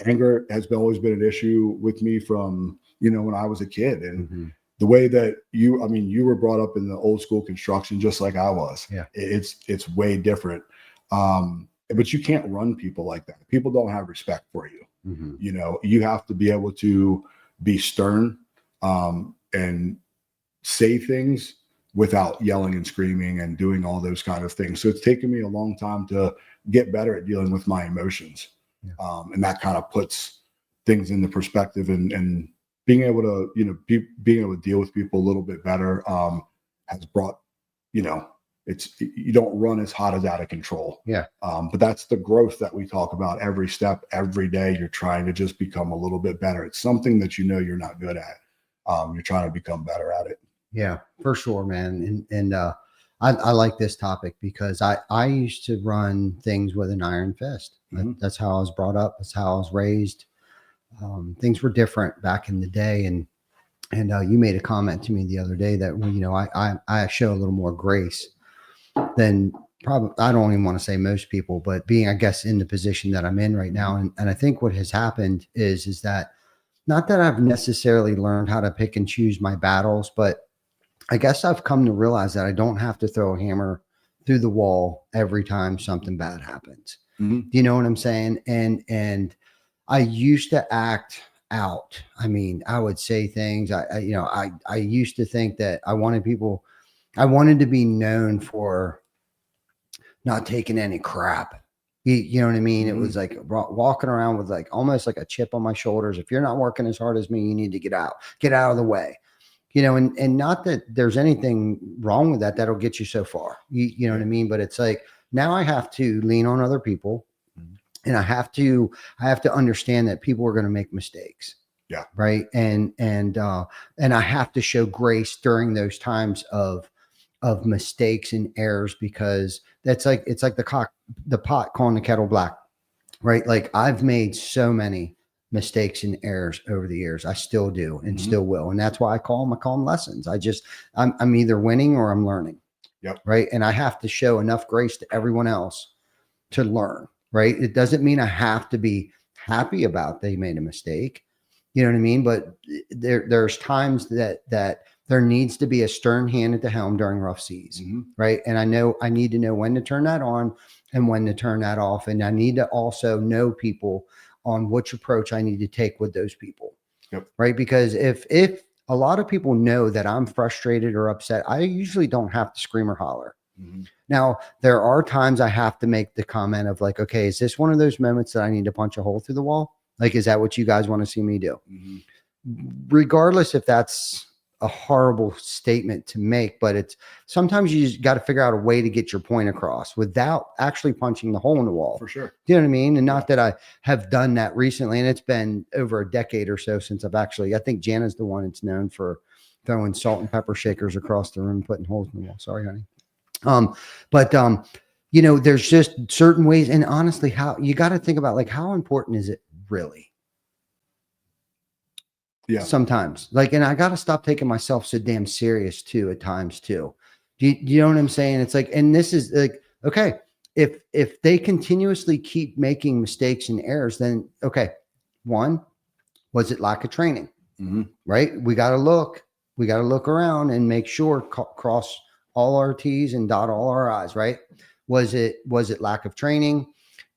anger has always been an issue with me from, you know, when I was a kid. And the way that you were brought up in the old school construction, just like I was. Yeah. It's way different. But you can't run people like that. People don't have respect for you. You know, you have to be able to be stern and say things without yelling and screaming and doing all those kind of things. So it's taken me a long time to get better at dealing with my emotions. Yeah. And that kind of puts things into perspective, and being able to, being able to deal with people a little bit better has brought, you don't run as hot as out of control. Yeah. But that's the growth that we talk about every step, every day. You're trying to just become a little bit better. It's something that you're not good at. You're trying to become better at it. Yeah, for sure, man. And I like this topic because I used to run things with an iron fist. That's how I was brought up. That's how I was raised. Things were different back in the day. And you made a comment to me the other day that, I show a little more grace than probably, I don't even want to say most people, but being, I guess, in the position that I'm in right now. And I think what has happened is that, not that I've necessarily learned how to pick and choose my battles, but I guess I've come to realize that I don't have to throw a hammer through the wall every time something bad happens. Do you know what I'm saying? And I used to act out. I mean, I would say things. I used to think that I wanted to be known for not taking any crap. You know what I mean? It was like walking around with like almost like a chip on my shoulders. If you're not working as hard as me, you need to get out of the way. And not that there's anything wrong with that. That'll get you so far. You know what I mean? But it's like, now I have to lean on other people, and I have to understand that people are going to make mistakes. Yeah. Right. And I have to show grace during those times of mistakes and errors, because it's like the pot calling the kettle black, right? Like, I've made so many mistakes and errors over the years. I still do and still will. And that's why I call them lessons. I'm either winning or I'm learning. Yep. Right. And I have to show enough grace to everyone else to learn. Right. It doesn't mean I have to be happy about they made a mistake. You know what I mean? But there's times that there needs to be a stern hand at the helm during rough seas. Right. And I need to know when to turn that on and when to turn that off. And I need to also know people on which approach I need to take with those people. Yep. Right. Because if a lot of people know that I'm frustrated or upset, I usually don't have to scream or holler. Now, there are times I have to make the comment of like, okay, is this one of those moments that I need to punch a hole through the wall? Like, is that what you guys want to see me do? Regardless if that's a horrible statement to make, but it's sometimes you just got to figure out a way to get your point across without actually punching the hole in the wall. For sure. Do you know what I mean? And not that I have done that recently. And it's been over a decade or so since I think Jana's the one that's known for throwing salt and pepper shakers across the room, putting holes in the wall. Sorry, honey. There's just certain ways. And honestly, how you got to think about, like, how important is it really? Yeah. Sometimes, like, and I got to stop taking myself so damn serious too at times too. Do you know what I'm saying? It's like, and this is like, okay, if they continuously keep making mistakes and errors, then okay, one, was it lack of training? Right? We got to look around and make sure cross all our T's and dot all our I's, right? Was it lack of training?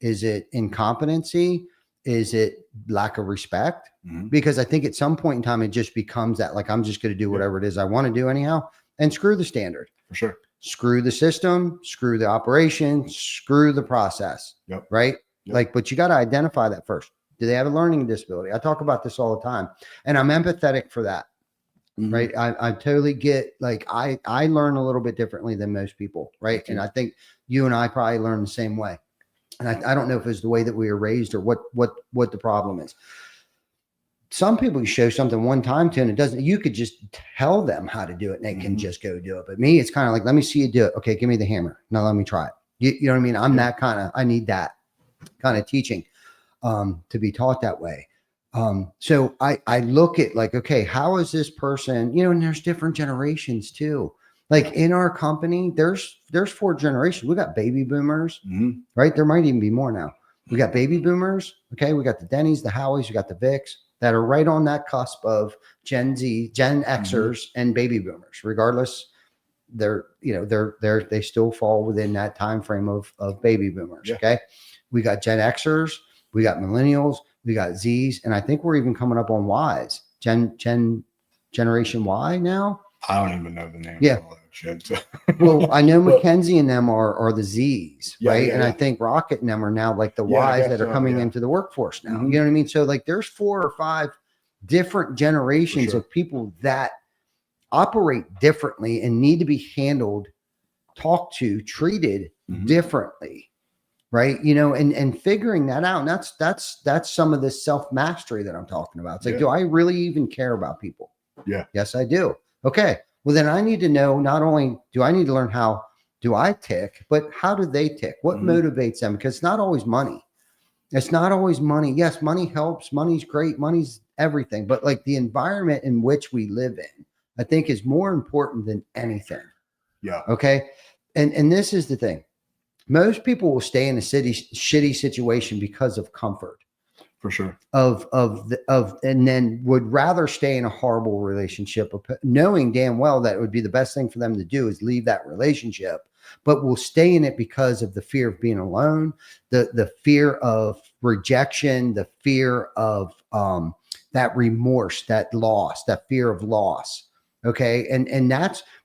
Is it incompetency? Is it lack of respect? Because I think at some point in time, it just becomes that, like, I'm just going to do whatever it is I want to do anyhow, and screw the standard. For sure. Screw the system, screw the operation, screw the process. Yep. Right? Yep. Like, but you got to identify that first. Do they have a learning disability? I talk about this all the time, and I'm empathetic for that. Right. I totally get, like, I learn a little bit differently than most people. Right. And I think you and I probably learn the same way. And I don't know if it's the way that we were raised or what the problem is. Some people you show something one time to, and it doesn't, you could just tell them how to do it and they can just go do it. But me, it's kind of like, let me see you do it. Okay. Give me the hammer. Now let me try it. You know what I mean? I'm that kind of, I need that kind of teaching to be taught that way. So I look at, like, okay, how is this person, and there's different generations too. Like, in our company, there's 4 generations. We got baby boomers, right? There might even be more now. We got baby boomers. Okay. We got the Denny's, the Howies, we got the Vicks that are right on that cusp of Gen Z, Gen Xers and baby boomers. Regardless, they still fall within that time frame of baby boomers. Yeah. Okay. We got Gen Xers, we got millennials, we got Z's, and I think we're even coming up on Y's. Gen Generation Y now. I don't even know the name Yeah. of all that shit. So. Well, I know Mackenzie and them are the Z's, Yeah, right? yeah, and I yeah. think Rocket and them are now like the Yeah, I Y's guess that are so, coming yeah. into the workforce now. Mhm. You know what I mean? So like there's 4 or 5 different generations sure. of people that operate differently and need to be handled, talked to, treated Mhm. differently. Right. You know, and figuring that out. And that's some of this self-mastery that I'm talking about. It's like, Yeah. do I really even care about people? Yeah. Yes, I do. Okay. Well, then I need to know, not only do I need to learn how do I tick, but how do they tick? What Mhm. motivates them? Because it's not always money. It's not always money. Yes, money helps. Money's great. Money's everything. But like the environment in which we live in, I think is more important than anything. Yeah. Okay. And this is the thing. Most people will stay in a shitty situation because of comfort For sure. and then would rather stay in a horrible relationship, knowing damn well that it would be the best thing for them to do is leave that relationship, but will stay in it because of the fear of being alone, the fear of rejection, the fear of that remorse, that loss, that fear of loss. Okay. And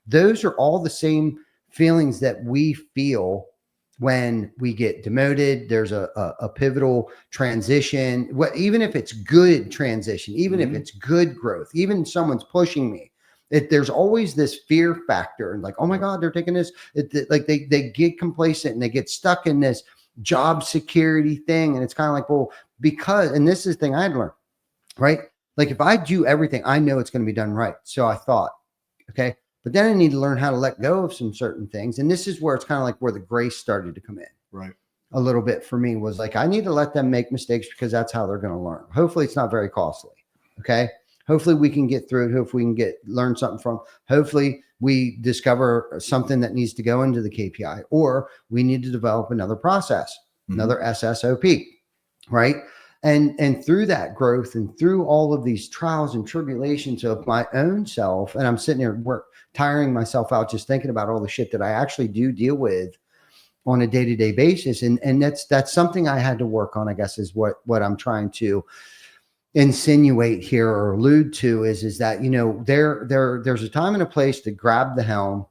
those are all the same feelings that we feel when we get demoted. There's a pivotal transition, even if it's good transition, even if it's good growth, even someone's pushing me, there's always this fear factor and like, oh my God, they're taking this. Like they get complacent and they get stuck in this job security thing. And it's kind of like, well, and this is the thing I had to learn, right? Like if I do everything, I know it's going to be done right. So I thought, okay. But then I need to learn how to let go of some certain things. And this is where it's kind of like where the grace started to come in. Right. A little bit for me was like, I need to let them make mistakes because that's how they're going to learn. Hopefully it's not very costly. Okay. Hopefully we can get through it. Hopefully we can learn something from, hopefully we discover something that needs to go into the KPI, or we need to develop another process, another SSOP. Right. And through that growth and through all of these trials and tribulations of my own self, and I'm sitting here tiring myself out just thinking about all the shit that I actually do deal with on a day-to-day basis. And that's something I had to work on, I guess, is what I'm trying to insinuate here or allude to is that, you know, there's a time and a place to grab the helm,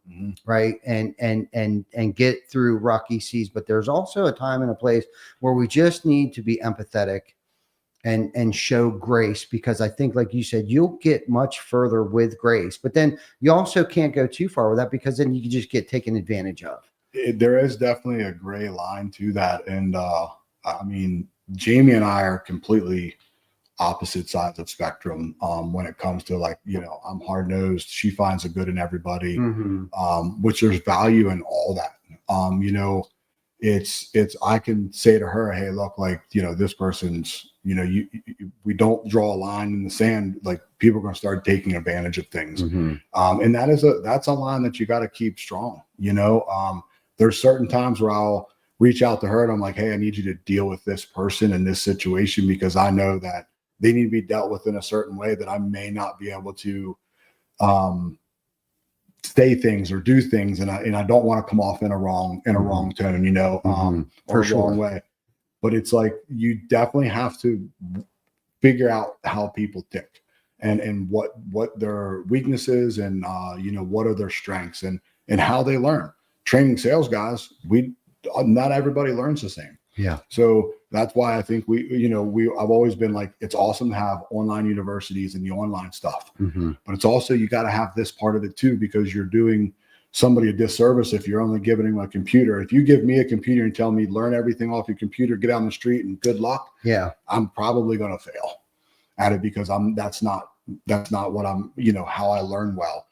right? And get through rocky seas, but there's also a time and a place where we just need to be empathetic and show grace, because I think, like you said, you'll get much further with grace, but then you also can't go too far with that, because then you can just get taken advantage of. There is definitely a gray line to that. And I mean, Jamie and I are completely opposite sides of spectrum when it comes to, like, you know, I'm hard nosed. She finds the good in everybody, which there's value in all that. You know, it's I can say to her, hey, look, like, you know, this person's, you know, we don't draw a line in the sand, like people are going to start taking advantage of things. And that's a line that you got to keep strong. You know, there's certain times where I'll reach out to her and I'm like, hey, I need you to deal with this person in this situation, because I know that they need to be dealt with in a certain way that I may not be able to say things or do things, and I don't want to come off in a wrong tone, you know, or a wrong way. But it's like, you definitely have to figure out how people tick and what their weaknesses and you know, what are their strengths and how they learn. Training sales guys, not everybody learns the same. Yeah. So that's why I think I've always been like, it's awesome to have online universities and the online stuff, but it's also, you got to have this part of it too, because you're doing somebody a disservice if you're only giving them a computer. If you give me a computer and tell me, learn everything off your computer, get out on the street and good luck. Yeah. I'm probably going to fail at it, because that's not what I'm, you know, how I learn well.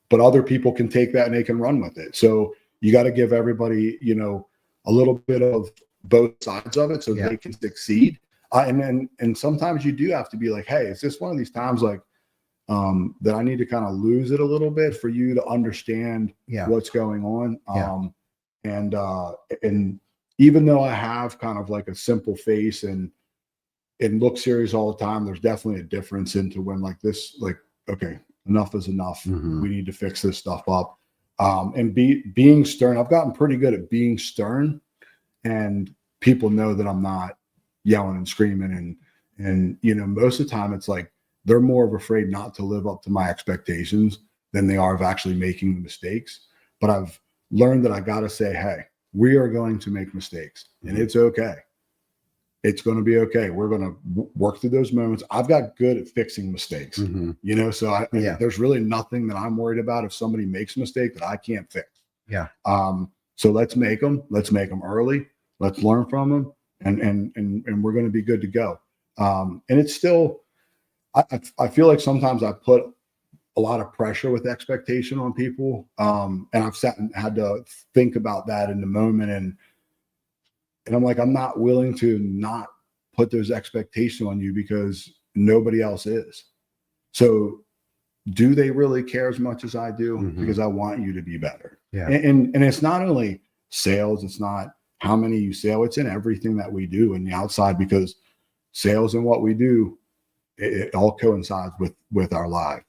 But other people can take that and they can run with it. So you got to give everybody, you know, a little bit of both sides of it so they can succeed. And sometimes you do have to be like, hey, is this one of these times like that I need to kind of lose it a little bit for you to understand what's going on. And even though I have kind of like a simple face and look serious all the time, there's definitely a difference into when like this, like, okay, enough is enough. We need to fix this stuff up. And being stern. I've gotten pretty good at being stern, and people know that I'm not yelling and screaming. And you know, most of the time it's like, they're more of afraid not to live up to my expectations than they are of actually making the mistakes. But I've learned that I got to say, hey, we are going to make mistakes, and it's okay. It's going to be okay. We're going to work through those moments. I've got good at fixing mistakes, so there's really nothing that I'm worried about if somebody makes a mistake that I can't fix. Yeah. So let's make them early. Let's learn from them, and we're going to be good to go. And it's still, I feel like sometimes I put a lot of pressure with expectation on people. And I've sat and had to think about that in the moment. And I'm like, I'm not willing to not put those expectations on you because nobody else is. So do they really care as much as I do? Because I want you to be better. Yeah. And it's not only sales, it's not how many you sell, it's in everything that we do in the outside, because sales and what we do, it all coincides with our life.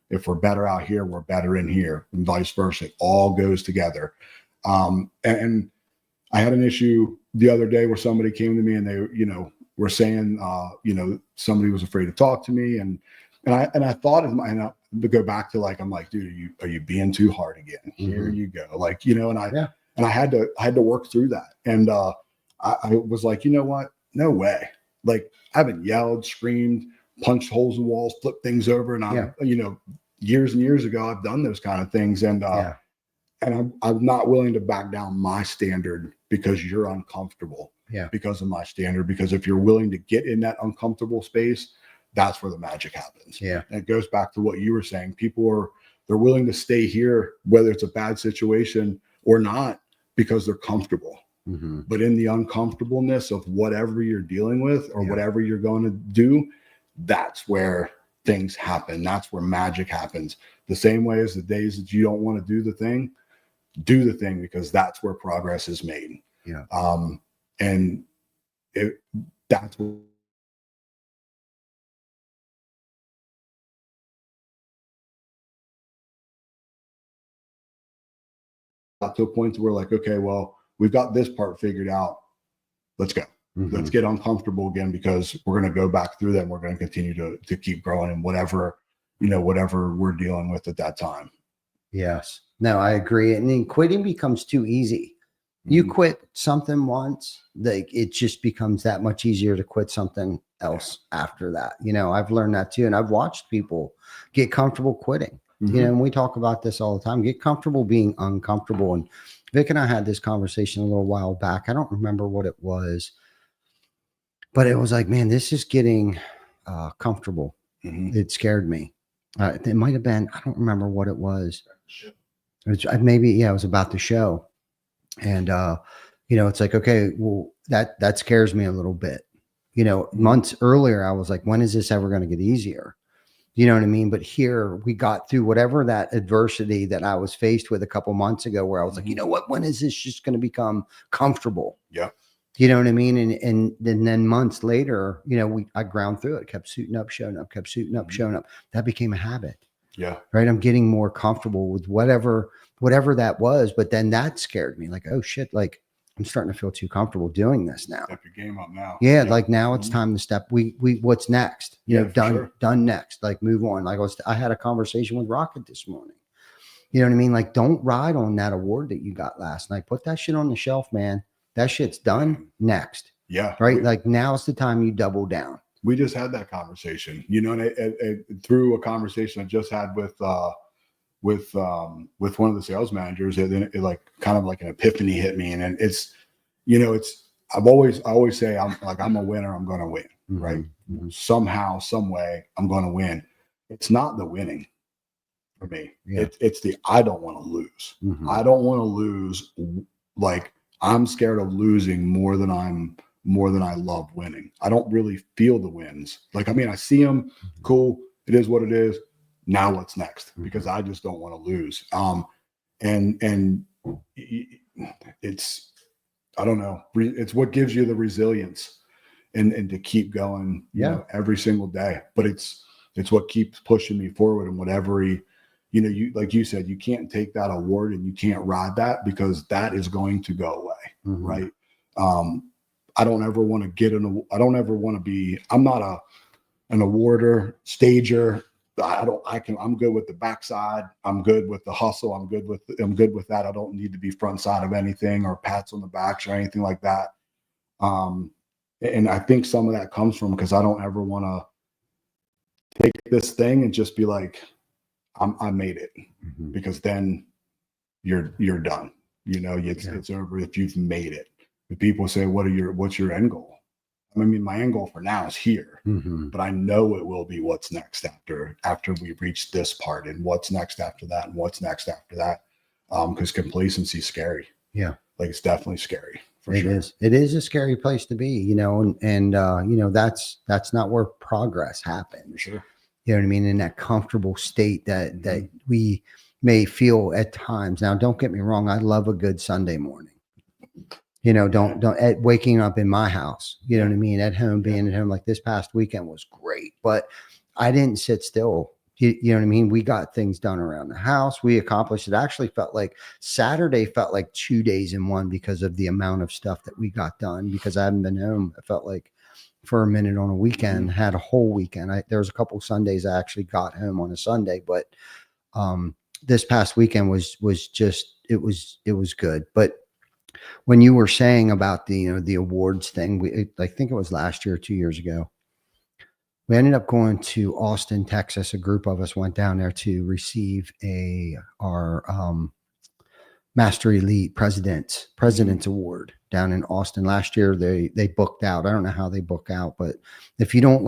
If we're better out here, we're better in here, and vice versa. It all goes together. And I had an issue the other day where somebody came to me and they, were saying, somebody was afraid to talk to me, and I thought to go back to I'm like, dude, are you being too hard again? Here you go, and I had to work through that, and I was like, you know what? No way. I haven't yelled, screamed, punched holes in walls, flipped things over, and years and years ago I've done those kind of things, and I'm not willing to back down my standard because you're uncomfortable. Because of my standard. Because if you're willing to get in that uncomfortable space, that's where the magic happens. And it goes back to what you were saying. They're willing to stay here, whether it's a bad situation or not, because they're comfortable. But in the uncomfortableness of whatever you're dealing with or whatever you're going to do, that's where things happen. That's where magic happens. The same way as the days that you don't want to do the thing, because that's where progress is made. And that's what got to a point to where okay, well, we've got this part figured out. Let's go. Let's get uncomfortable again, because we're going to go back through that. And we're going to continue to keep growing in whatever we're dealing with at that time. Yes. No, I agree. And then quitting becomes too easy. You quit something once, it just becomes that much easier to quit something else after that. I've learned that too. And I've watched people get comfortable quitting, and we talk about this all the time. Get comfortable being uncomfortable. And Vic and I had this conversation a little while back. I don't remember what it was, but it was like, man, this is getting comfortable. It scared me. It might have been, I don't remember what it was. It was about the show. And, it's like, okay, well, that scares me a little bit. Months earlier, I was like, when is this ever going to get easier? You know what I mean? But here we got through whatever that adversity that I was faced with a couple months ago, where I was like, you know what, when is this just going to become comfortable? You know what I mean? And then months later, I ground through it, kept suiting up, showing up, showing up. That became a habit. Right. I'm getting more comfortable with whatever that was. But then that scared me. Oh shit. I'm starting to feel too comfortable doing this now. Step your game up now. Now it's time to step. What's next? Done next. Move on. I had a conversation with Rocket this morning. You know what I mean? Don't ride on that award that you got last night. Put that shit on the shelf, man. That shit's done. Next. Right. Now's the time you double down. We just had that conversation, and through a conversation I just had with one of the sales managers, and then it kind of like an epiphany hit me. And it's I always say I'm a winner. I'm going to win, right? Somehow, some way, I'm going to win. It's not the winning for me. It's the I don't want to lose. I don't want to lose. I'm scared of losing more than I love winning. I don't really feel the wins. I see them. Cool. It is what it is. Now what's next? Because I just don't want to lose. And it's, I don't know. It's what gives you the resilience and to keep going, every single day. But it's what keeps pushing me forward. And whatever you like you said, you can't take that award and you can't ride that, because that is going to go away. Right. I don't ever want to I don't ever want to be, I'm not an awarder, stager. I'm good with the backside. I'm good with the hustle. I'm good with that. I don't need to be front side of anything or pats on the backs or anything like that. And I think some of that comes from because I don't ever want to take this thing and just be like, I made it, because then you're done. It's over if you've made it. If people say, what's your end goal? I mean, my end goal for now is here, but I know it will be what's next after we reach this part, and what's next after that, and what's next after that. Because complacency is scary. Yeah. Like, it's definitely scary. It is. It is a scary place to be, and that's not where progress happens. For sure. You know what I mean? In that comfortable state that we may feel at times. Now, don't get me wrong. I love a good Sunday morning. Don't at waking up in my house, you know what I mean? At home, being at home, like this past weekend was great, but I didn't sit still. You know what I mean? We got things done around the house. We accomplished. It actually felt like Saturday felt like 2 days in one because of the amount of stuff that we got done, because I hadn't been home. It felt like for a minute on a weekend, had a whole weekend. There was a couple of Sundays I actually got home on a Sunday, but this past weekend was just, it was good. But when you were saying about the awards thing, I think it was last year or 2 years ago, we ended up going to Austin, Texas. A group of us went down there to receive our Master Elite President's Award down in Austin. Last year they booked out. I don't know how they book out, but if you don't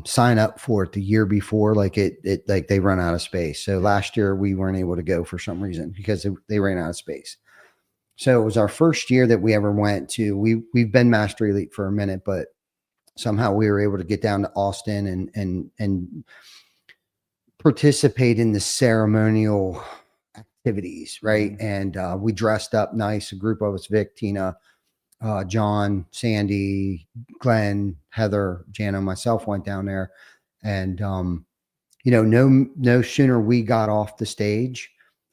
sign up for it the year before, they run out of space. So last year we weren't able to go for some reason because they ran out of space. So it was our first year that we ever went to. We've been Master Elite for a minute, but somehow we were able to get down to Austin and participate in the ceremonial activities, right? And we dressed up nice. A group of us: Vic, Tina, John, Sandy, Glenn, Heather, Jana, myself went down there, and no sooner we got off the stage,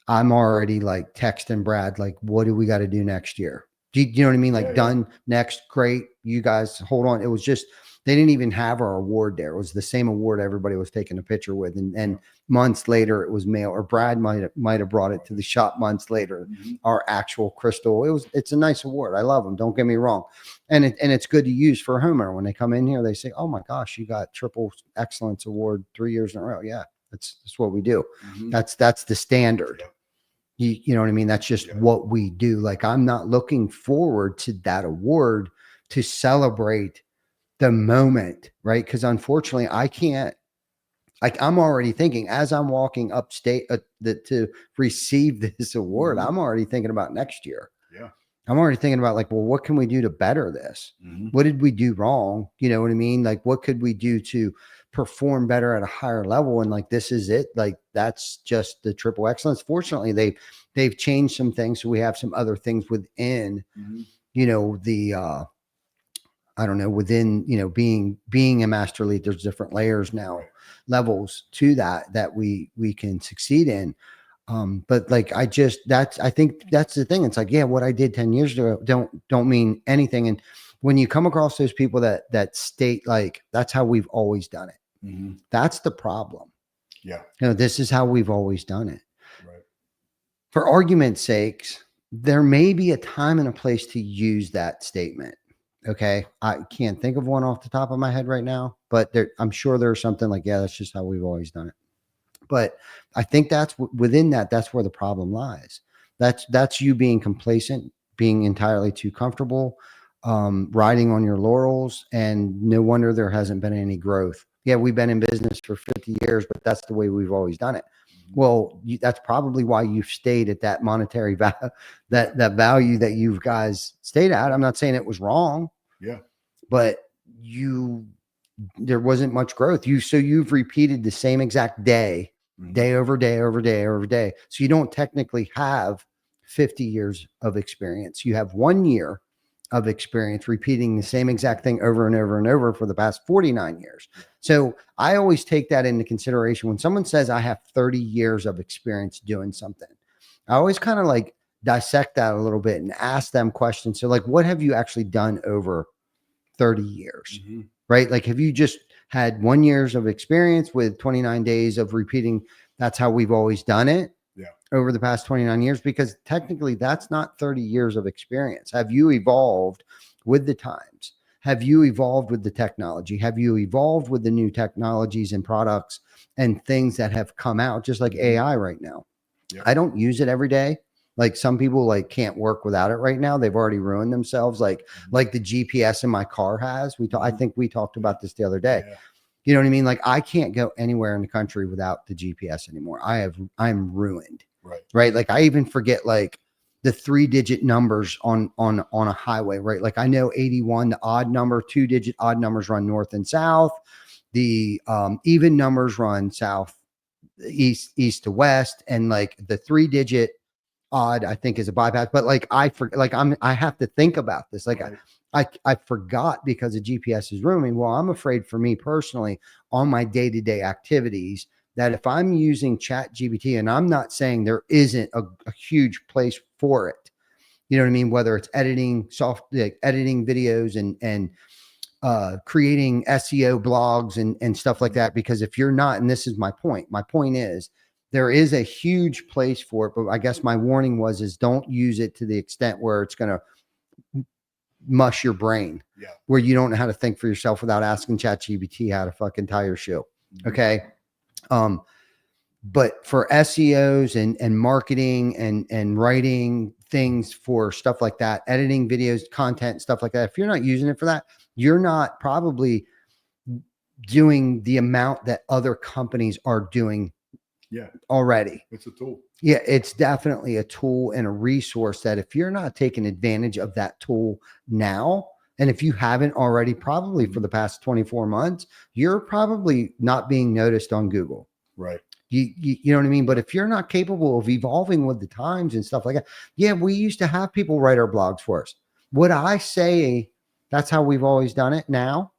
I'm already like texting Brad, like, what do we got to do next year? Do you know what I mean? Like, done, next, great. You guys hold on. It was just, they didn't even have our award there. It was the same award everybody was taking a picture with. And months later it was mailed, or Brad might have brought it to the shop months later, our actual crystal. It's a nice award. I love them. Don't get me wrong. And it's good to use for a homeowner. When they come in here, they say, oh my gosh, you got triple excellence award 3 years in a row. Yeah. That's what we do. That's the standard. You know what I mean? That's just what we do. Like, I'm not looking forward to that award to celebrate the moment, right? Because unfortunately, I can't. Like, I'm already thinking as I'm walking upstate to receive this award, I'm already thinking about next year. Yeah, I'm already thinking about, like, well, what can we do to better this? What did we do wrong? You know what I mean? Like, what could we do to perform better at a higher level? And like, this is it. Like, that's just the triple excellence. Fortunately, they've changed some things, so we have some other things within, the I don't know, within, being a Master Elite, there's different layers now, levels to that we can succeed in. But like, I think that's the thing. It's like, yeah, what I did 10 years ago don't mean anything. And when you come across those people that state, like, that's how we've always done it. That's the problem. Yeah. This is how we've always done it. Right. For argument's sakes, there may be a time and a place to use that statement. Okay. I can't think of one off the top of my head right now, but I'm sure there's something like, yeah, that's just how we've always done it. But I think that's within that's where the problem lies. That's you being complacent, being entirely too comfortable, riding on your laurels, and no wonder there hasn't been any growth. Yeah, we've been in business for 50 years, but that's the way we've always done it. Well, that's probably why you've stayed at that monetary value, that value that you guys stayed at. I'm not saying it was wrong. Yeah. But there wasn't much growth. You've repeated the same exact day over day over day over day. So you don't technically have 50 years of experience. You have 1 year of experience repeating the same exact thing over and over and over for the past 49 years. So I always take that into consideration. When someone says I have 30 years of experience doing something, I always kind of like dissect that a little bit and ask them questions. So like, what have you actually done over 30 years? right? Like, have you just had 1 years of experience with 29 days of repeating? That's how we've always done it over the past 29 years, because technically that's not 30 years of experience. Have you evolved with the times? Have you evolved with the technology? Have you evolved with the new technologies and products and things that have come out, just like AI right now? I don't use it every day. Like, some people like can't work without it right now. They've already ruined themselves. Like the GPS in my car has. I think we talked about this the other day. You know what I mean? Like, I can't go anywhere in the country without the GPS anymore. I'm ruined. Right. Like, I even forget like the 3-digit numbers on a highway, right? Like, I know 81, the odd number, 2-digit odd numbers run north and south. The even numbers run south, east to west. And like the 3-digit odd, I think, is a bypass. But like, I have to think about this. Like, I forgot because the GPS is ruining. Well, I'm afraid for me personally on my day-to-day activities that if I'm using ChatGPT, and I'm not saying there isn't a huge place for it, you know what I mean? Whether it's editing editing videos and creating SEO blogs and stuff like that. Because if you're not, and this is my point is there is a huge place for it. But I guess my warning is don't use it to the extent where it's going to mush your brain, where you don't know how to think for yourself without asking ChatGPT how to fucking tie your shoe. Okay. But for SEOs and marketing and writing things for stuff like that, editing videos, content, stuff like that, if you're not using it for that, you're not probably doing the amount that other companies are doing already. It's a tool. Yeah, it's definitely a tool and a resource that if you're not taking advantage of that tool now, and if you haven't already, probably for the past 24 months, you're probably not being noticed on Google. Right. You know what I mean? But if you're not capable of evolving with the times and stuff like that, we used to have people write our blogs for us. Would I say that's how we've always done it now?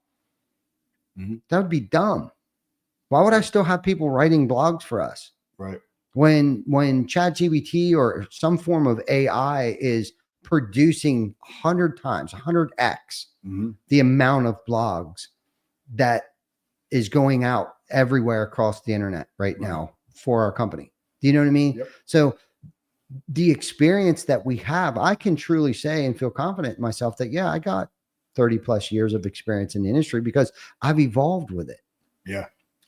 That would be dumb. Why would I still have people writing blogs for us? Right. When ChatGPT or some form of AI is producing 100x the amount of blogs that is going out everywhere across the internet right now for our company. Do you know what I mean? So the experience that we have, I can truly say and feel confident in myself that, I got 30 plus years of experience in the industry because I've evolved with it.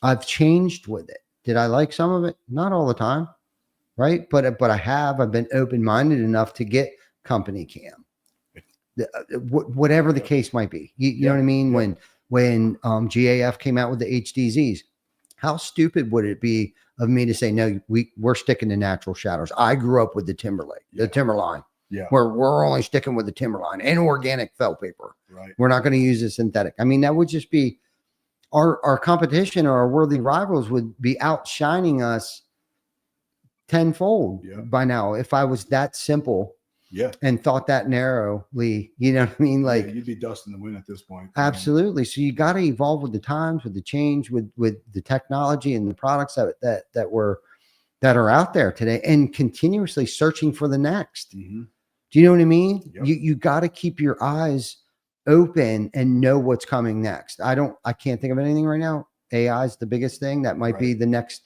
I've changed with it. Did I like some of it? Not all the time. Right. But I've been open-minded enough to get company cam, whatever the case might be. You know what I mean? When GAF came out with the HDZs, how stupid would it be of me to say, no, we're sticking to natural shadows. I grew up with the Timberline. We're only sticking with the Timberline and organic felt paper. Right. We're not going to use a synthetic. I mean, that would just be our competition, or our worthy rivals would be outshining us tenfold by now if I was that simple and thought that narrowly. You know what I mean? Like, you'd be dust in the wind at this point. Absolutely. So you got to evolve with the times, with the change, with the technology and the products that are out there today, and continuously searching for the next. Do you know what I mean? You got to keep your eyes open and know what's coming next. I can't think of anything right now. AI is the biggest thing that might be the next,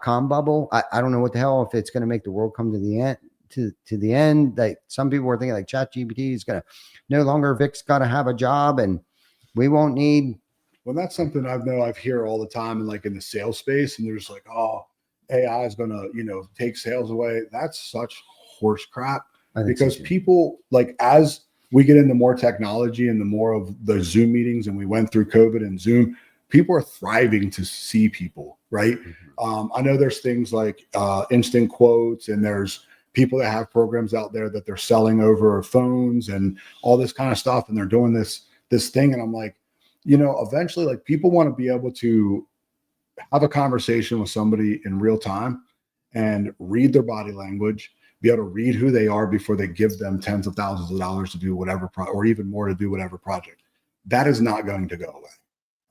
.com bubble. I don't know what the hell, if it's going to make the world come to the end, to the end. Like, some people are thinking like ChatGPT is going to no longer, Vic's got to have a job and we won't need. Well, that's something I've hear all the time, and like in the sales space, and there's like, oh, AI is going to, take sales away. That's such horse crap, because people, like, as we get into more technology and the more of the Zoom meetings, and we went through COVID and Zoom, people are thriving to see people, right? I know there's things like instant quotes, and there's people that have programs out there that they're selling over phones and all this kind of stuff, and they're doing this thing. And I'm like, eventually, like, people want to be able to have a conversation with somebody in real time and read their body language, be able to read who they are before they give them tens of thousands of dollars to do whatever, or even more to do whatever project. That is not going to go away.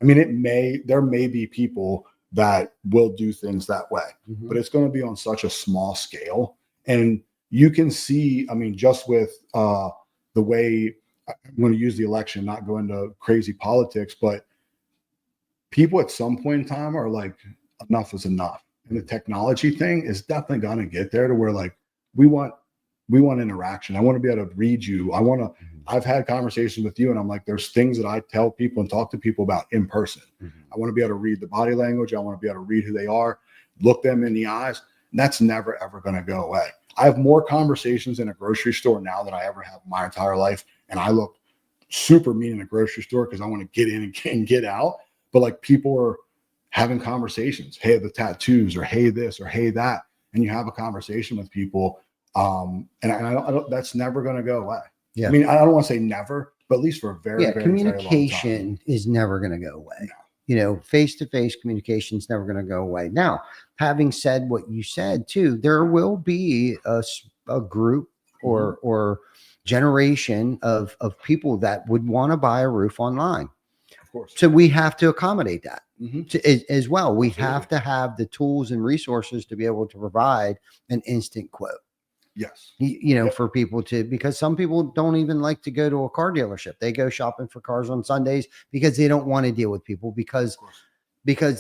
I mean, there may be people that will do things that way, but it's going to be on such a small scale. And you can see, I mean, just with the way I'm going to use the election, not go into crazy politics, but people at some point in time are like, enough is enough. And the technology thing is definitely going to get there to where like we want interaction. I want to be able to read you. I've had conversations with you and I'm like, there's things that I tell people and talk to people about in person. I want to be able to read the body language. I want to be able to read who they are, look them in the eyes. And that's never, ever going to go away. I have more conversations in a grocery store now than I ever have in my entire life. And I look super mean in a grocery store because I want to get in and get out. But like people are having conversations. Hey, the tattoos, or hey, this, or hey, that. And you have a conversation with people. And I don't, that's never going to go away. Yeah. I mean, I don't want to say never, but at least for a very, very, communication very long time. is never going to go away. No. You know, face-to-face communication is never going to go away. Now, having said what you said too, there will be a group or generation of people that would want to buy a roof online. Of course. So we have to accommodate that as well. We Absolutely. have to have the tools and resources to be able to provide an instant quote. Yes. You know, for people to, because some people don't even like to go to a car dealership. They go shopping for cars on Sundays because they don't want to deal with people because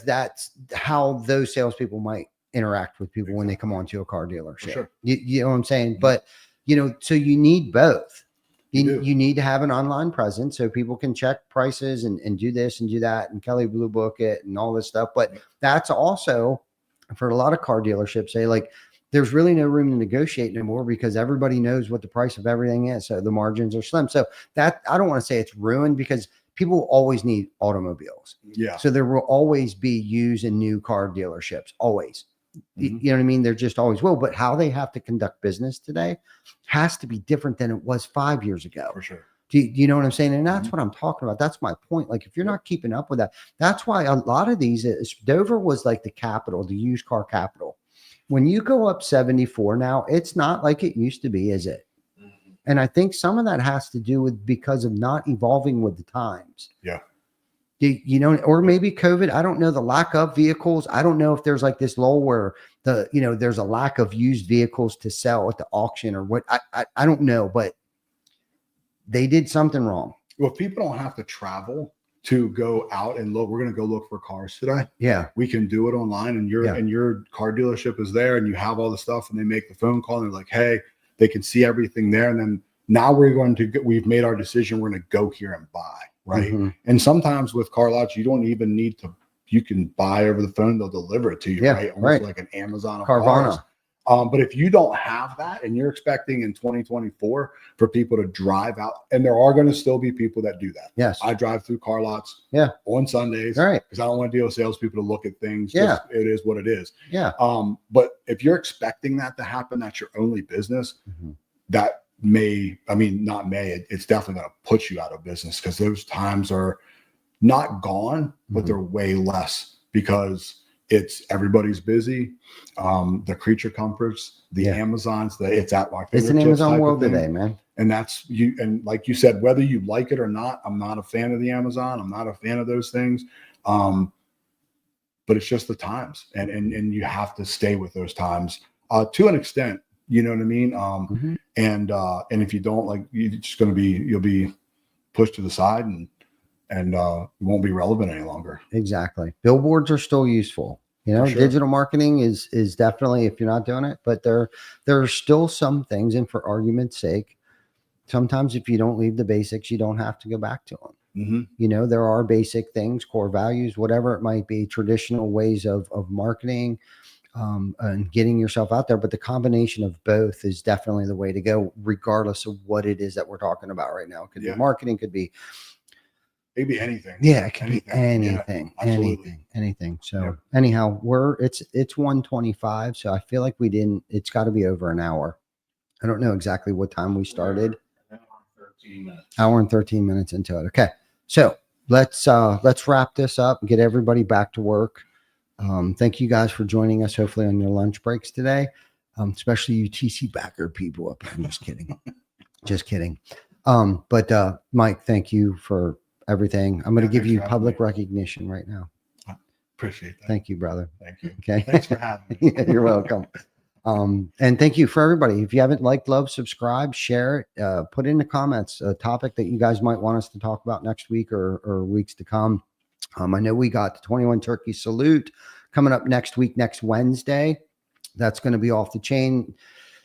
that's how those salespeople might interact with people when they come onto a car dealership. Sure. You know what I'm saying? But, you know, so you need both. You need to have an online presence so people can check prices and do this and do that and Kelly Blue Book it and all this stuff. But that's also for a lot of car dealerships, say like, there's really no room to negotiate anymore because everybody knows what the price of everything is. So the margins are slim. So that, I don't want to say it's ruined because people always need automobiles. Yeah. So there will always be used and new car dealerships, always. You know what I mean? There just always will. But how they have to conduct business today has to be different than it was 5 years ago. For sure. Do you know what I'm saying? And that's what I'm talking about. That's my point. Like if you're not keeping up with that, that's why a lot of these, Dover was like the capital, the used car capital. When you go up 74 now, it's not like it used to be, is it? And I think some of that has to do with because of not evolving with the times. Yeah. You know, or maybe COVID, I don't know, the lack of vehicles. I don't know if there's like this lull where there's a lack of used vehicles to sell at the auction or what. I don't know, but they did something wrong. Well, if people don't have to travel to go out and look, we're going to go look for cars today. Yeah. We can do it online and your car dealership is there and you have all the stuff and they make the phone call and they're like, hey, they can see everything there. And then now we've made our decision. We're going to go here and buy. Right. And sometimes with car lots, you don't even need to, you can buy over the phone. They'll deliver it to you. Right. Almost like an Amazon of cars. But if you don't have that and you're expecting in 2024 for people to drive out, and there are going to still be people that do that. Yes. I drive through car lots on Sundays because I don't want to deal with salespeople to look at things. Yeah. It is what it is. Yeah. But if you're expecting that to happen, that's your only business, that it's definitely going to put you out of business because those times are not gone, but they're way less because it's everybody's busy. The creature comforts, the Amazons, it's at my fingertips. It's an Amazon world today, man. And that's you. And like you said, whether you like it or not, I'm not a fan of the Amazon. I'm not a fan of those things. But it's just the times, and you have to stay with those times to an extent. You know what I mean? And if you don't, like, you'll be pushed to the side and won't be relevant any longer. Exactly. Billboards are still useful. You know, digital marketing is definitely, if you're not doing it, but there are still some things, and for argument's sake, sometimes if you don't leave the basics, you don't have to go back to them. You know, there are basic things, core values, whatever it might be, traditional ways of marketing, and getting yourself out there. But the combination of both is definitely the way to go, regardless of what it is that we're talking about right now. It could be marketing, could be maybe anything. Yeah, it can be anything, anything. So anyhow, it's 1:25. So I feel like it's got to be over an hour. I don't know exactly what time we started. Hour and 13 minutes into it. Okay. So let's wrap this up and get everybody back to work. Thank you guys for joining us, hopefully on your lunch breaks today. Especially you TC Backer people up there. I'm just kidding. Just kidding. But Mike, thank you for everything. I'm going to give you public recognition right now. Appreciate that. Thank you, brother. Thank you. Okay. Thanks for having me. Yeah, you're welcome. And thank you for everybody. If you haven't liked, love, subscribe, share it, put in the comments a topic that you guys might want us to talk about next week or weeks to come. I know we got the 21 Turkey Salute coming up next week, next Wednesday. That's going to be off the chain.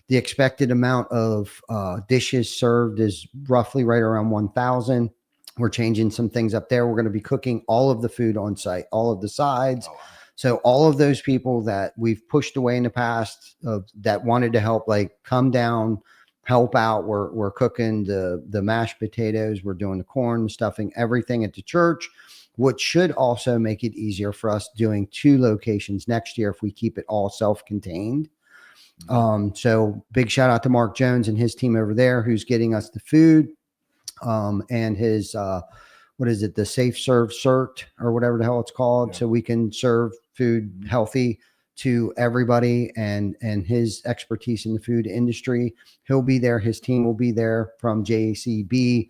The expected amount of dishes served is roughly right around 1,000. We're changing some things up there. We're going to be cooking all of the food on site, all of the sides. Oh, wow. So all of those people that we've pushed away in the past that wanted to help, like come down, help out. We're cooking the mashed potatoes. We're doing the corn, stuffing, everything at the church, which should also make it easier for us doing 2 locations next year if we keep it all self-contained. So big shout out to Mark Jones and his team over there, who's getting us the food, and his, what is it? The Safe Serve Cert or whatever the hell it's called. Yeah. So we can serve food healthy to everybody, and his expertise in the food industry. He'll be there. His team will be there from JACB,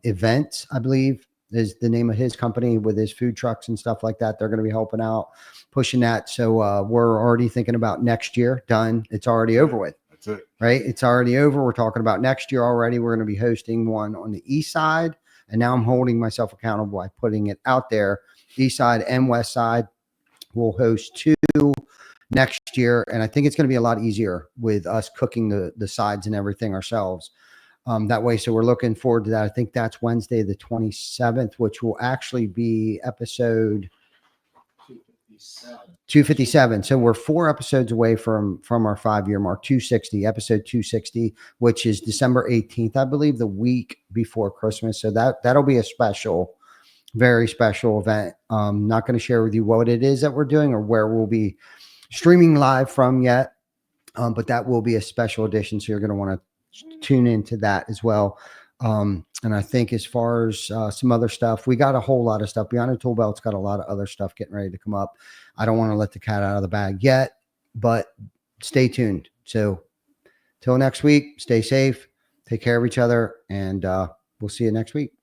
Events, I believe is the name of his company, with his food trucks and stuff like that. They're going to be helping out, pushing that. So we're already thinking about next year. Done. It's already over with. That's it. Right? It's already over. We're talking about next year already. We're going to be hosting one on the east side. And now I'm holding myself accountable by putting it out there. East side and west side will host 2 next year. And I think it's going to be a lot easier with us cooking the sides and everything ourselves. That way. So we're looking forward to that. I think that's Wednesday, the 27th, which will actually be episode 257. So we're 4 episodes away from our 5-year mark, 260, episode 260, which is December 18th, I believe, the week before Christmas. So that'll be a special, very special event. Not going to share with you what it is that we're doing or where we'll be streaming live from yet. But that will be a special edition. So you're going to want to tune into that as well. And I think as far as some other stuff, we got a whole lot of stuff. Beyond the ToolBelt's got a lot of other stuff getting ready to come up. I don't want to let the cat out of the bag yet, but stay tuned. So till next week, stay safe, take care of each other, and we'll see you next week.